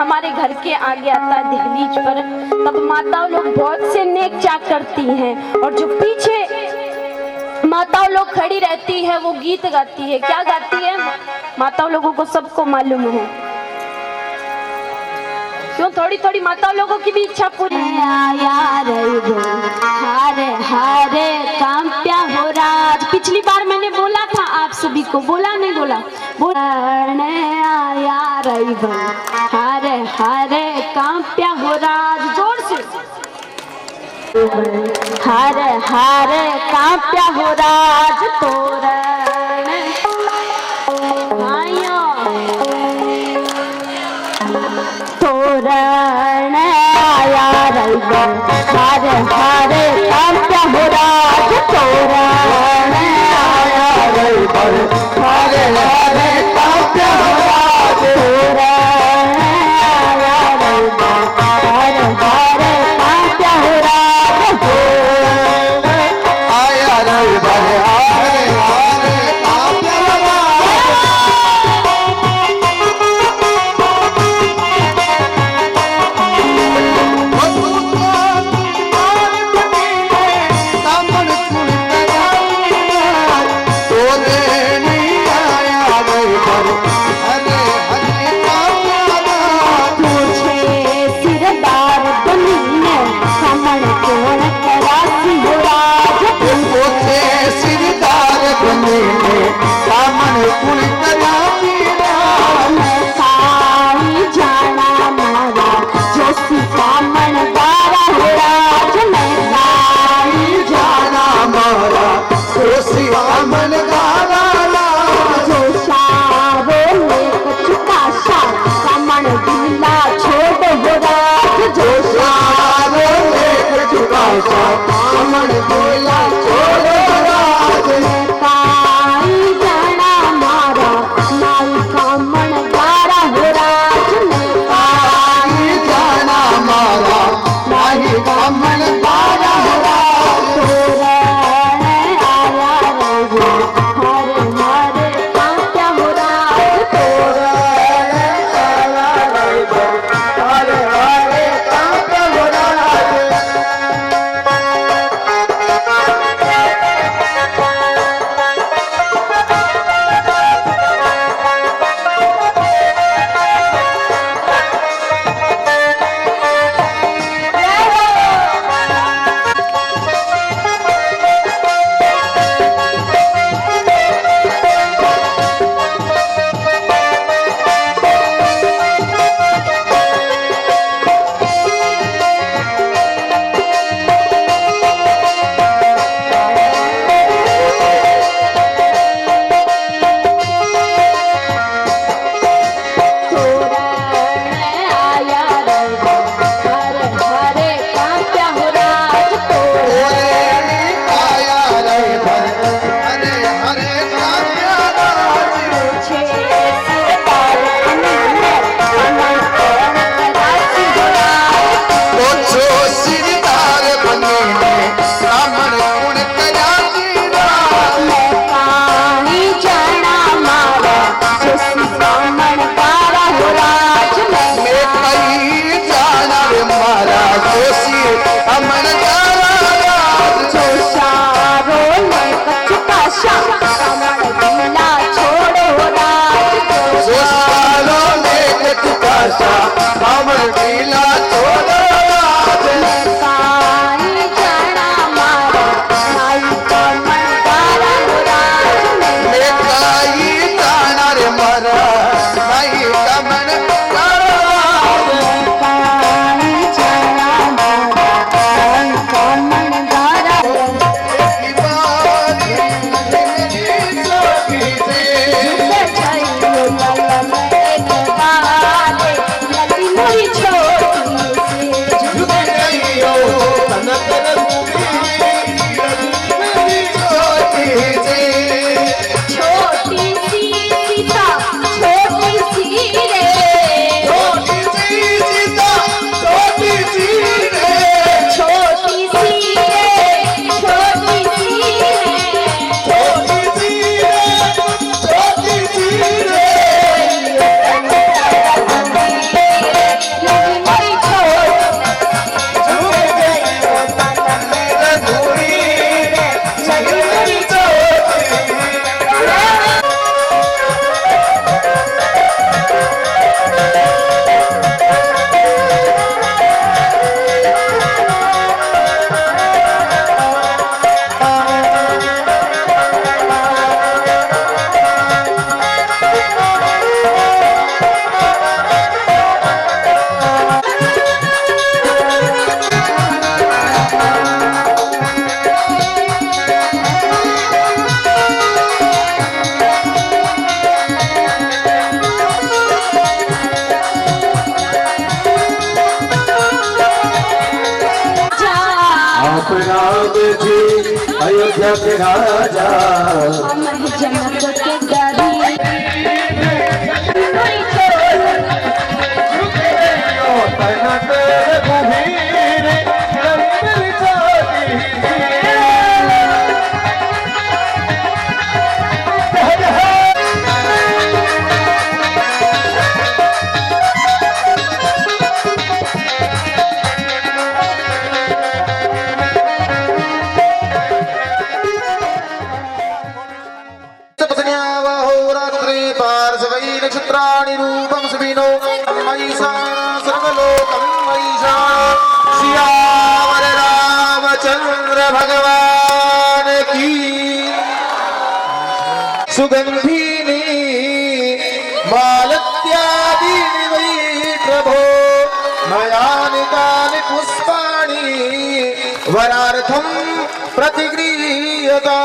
S3: हमारे घर के आगे आता है दहलीज पर तब माताओं लोग बहुत से नेक चाक करती हैं और जो पीछे माताओं लोग खड़ी रहती है वो गीत गाती है। क्या गाती है माताओं लोगों को सबको मालूम है क्यों थोड़ी थोड़ी माताओं लोगों की भी इच्छा पूरी हारे हारे काम क्या हो रहा। पिछली बार मैंने बोला था आप सभी को बोला नहीं बोला आया हारे हारे काम क्या हो रहा जोर से हारे हारे कांप्या हो राज तोरण आया तोरण आया रैया हारे हारे कांप्या हो राज तोरण आया रैया हारे हारे कांप्या हो राज तोरण आया रैया हारे हारे कांप्या हो राज
S2: आया रे बरे हारे हारे कांप्या आशा बामर लीला तोड़ा
S3: काई चढ़ा मारा भाई कमल तारा मुराद में
S2: काई ताना रे मरा नहीं कमन
S3: काई चढ़ा मारा भाई कमल तारा
S2: अयोध्या के राजा
S3: हम जनक के डरी
S1: नक्षत्राणि रूपं सुविनो महिषा सर्वलोकं महिषा सियावर रामचंद्र भगवान की सुगंधिनी मालत्यादीनि वै प्रभो मयानितानि पुष्पाणि वरार्थं प्रतिगृह्यताम्।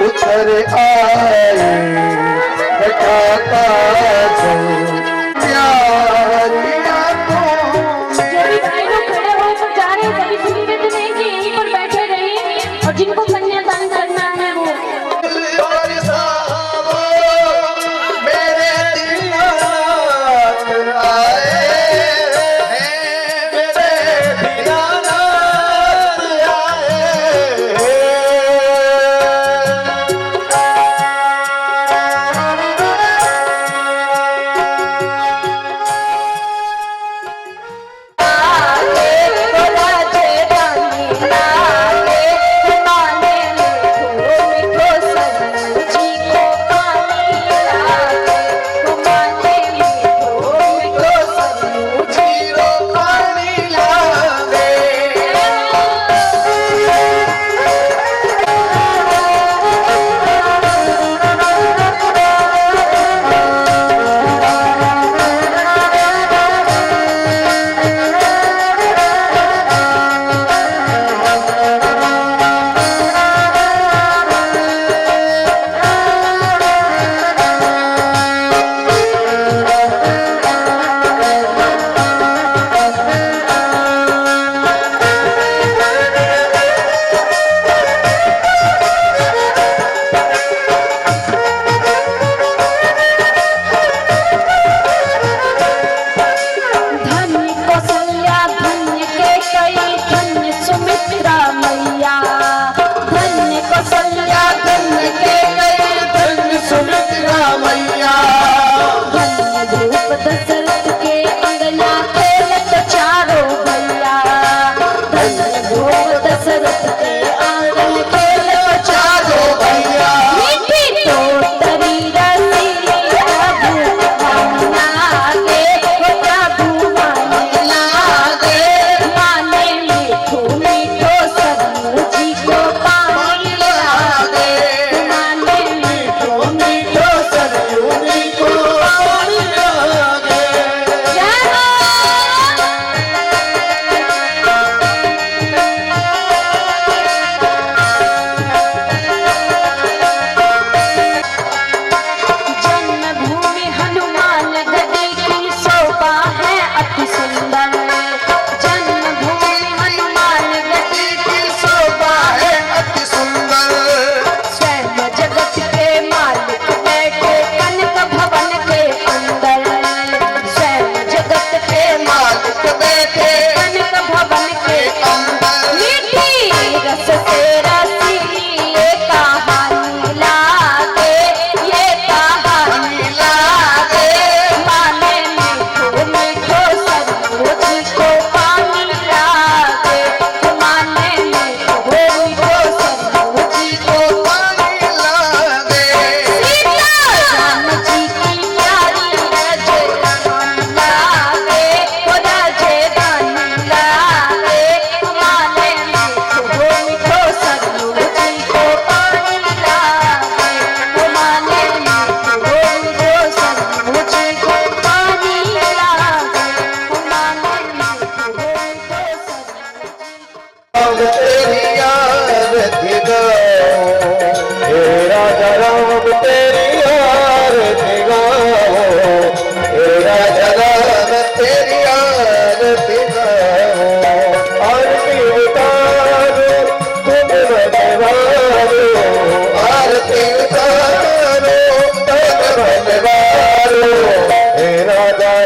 S2: उतर आए बताता प्यारिया को
S3: जो भी भाई लोग खड़े होकर जा रहे हैं सभी सुनिए तो नहीं कि यहीं पर बैठे रहिए और जिनको कन्यादान करना है वो
S2: मेरे दीनानाथ आए हैं मेरे दीनानाथ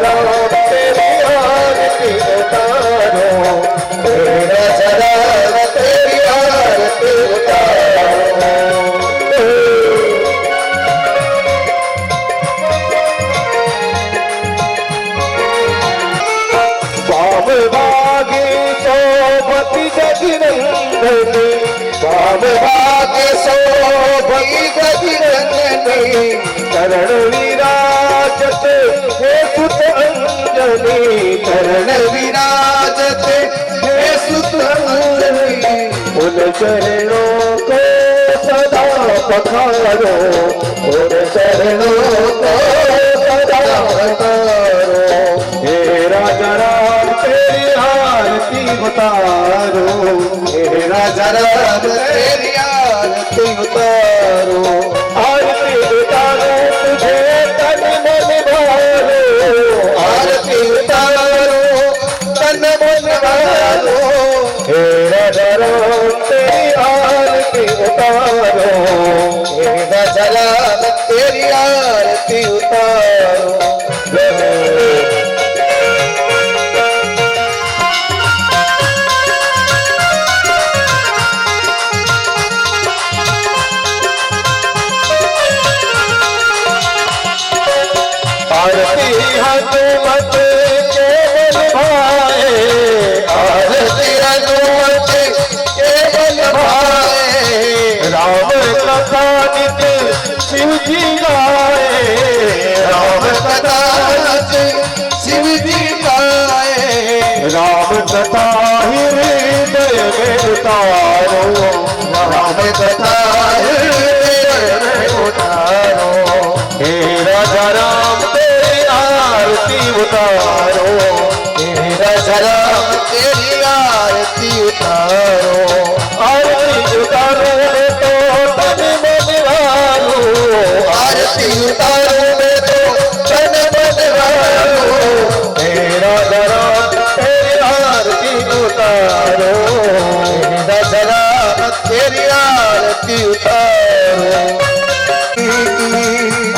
S2: राम तेरी आरती उतारो, हे राजा राम तेरी आरती उतारो। बाम भागे सोबती गजरंगनी, बाम भागे सोबती गजरंगनी, चरण विराजत हे सुत अंजनी, चरण विराजत हे सुत अंजनी, उन चरणों को सदा पखारो, उन चरणों को सदा पखारो, हे राजा राम तेरी आरती उतारो, हे राजा राम तेरी आरती उतारो, आरती उतारो तुझे तन मन भारो, आरती उतारो तन मन भारो, हे राजा राम तेरी आरती उतारो, हे राजा राम तेरी आरती उतारो। आरती हनुमत केवल भाए, आरती हनुमत केवल भाए, राम कथा नित शिव जी गाए, राम कथा नित शिव जी गाए, राम कथा हृदय में उतारो, राम कथा हृदय में उतारो, हे राजा राम तेरी आरती उतारो, हे राजा राम तेरी आरती उतारो, आरती उतारो तो तन मन वालो, आरती उतारो तो तन मन वालो, हे राजा राम तेरी आरती उतारो, हे राजा राम तेरी आरती उतारो।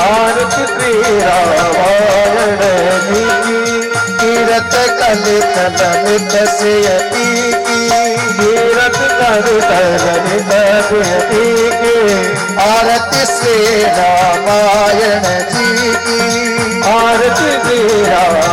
S2: आरती श्री रामायण की, कीरत कलित ललित सियती की, कीरत कलित ललित सियती की, आरती श्री रामायण जी की, आरती श्री राम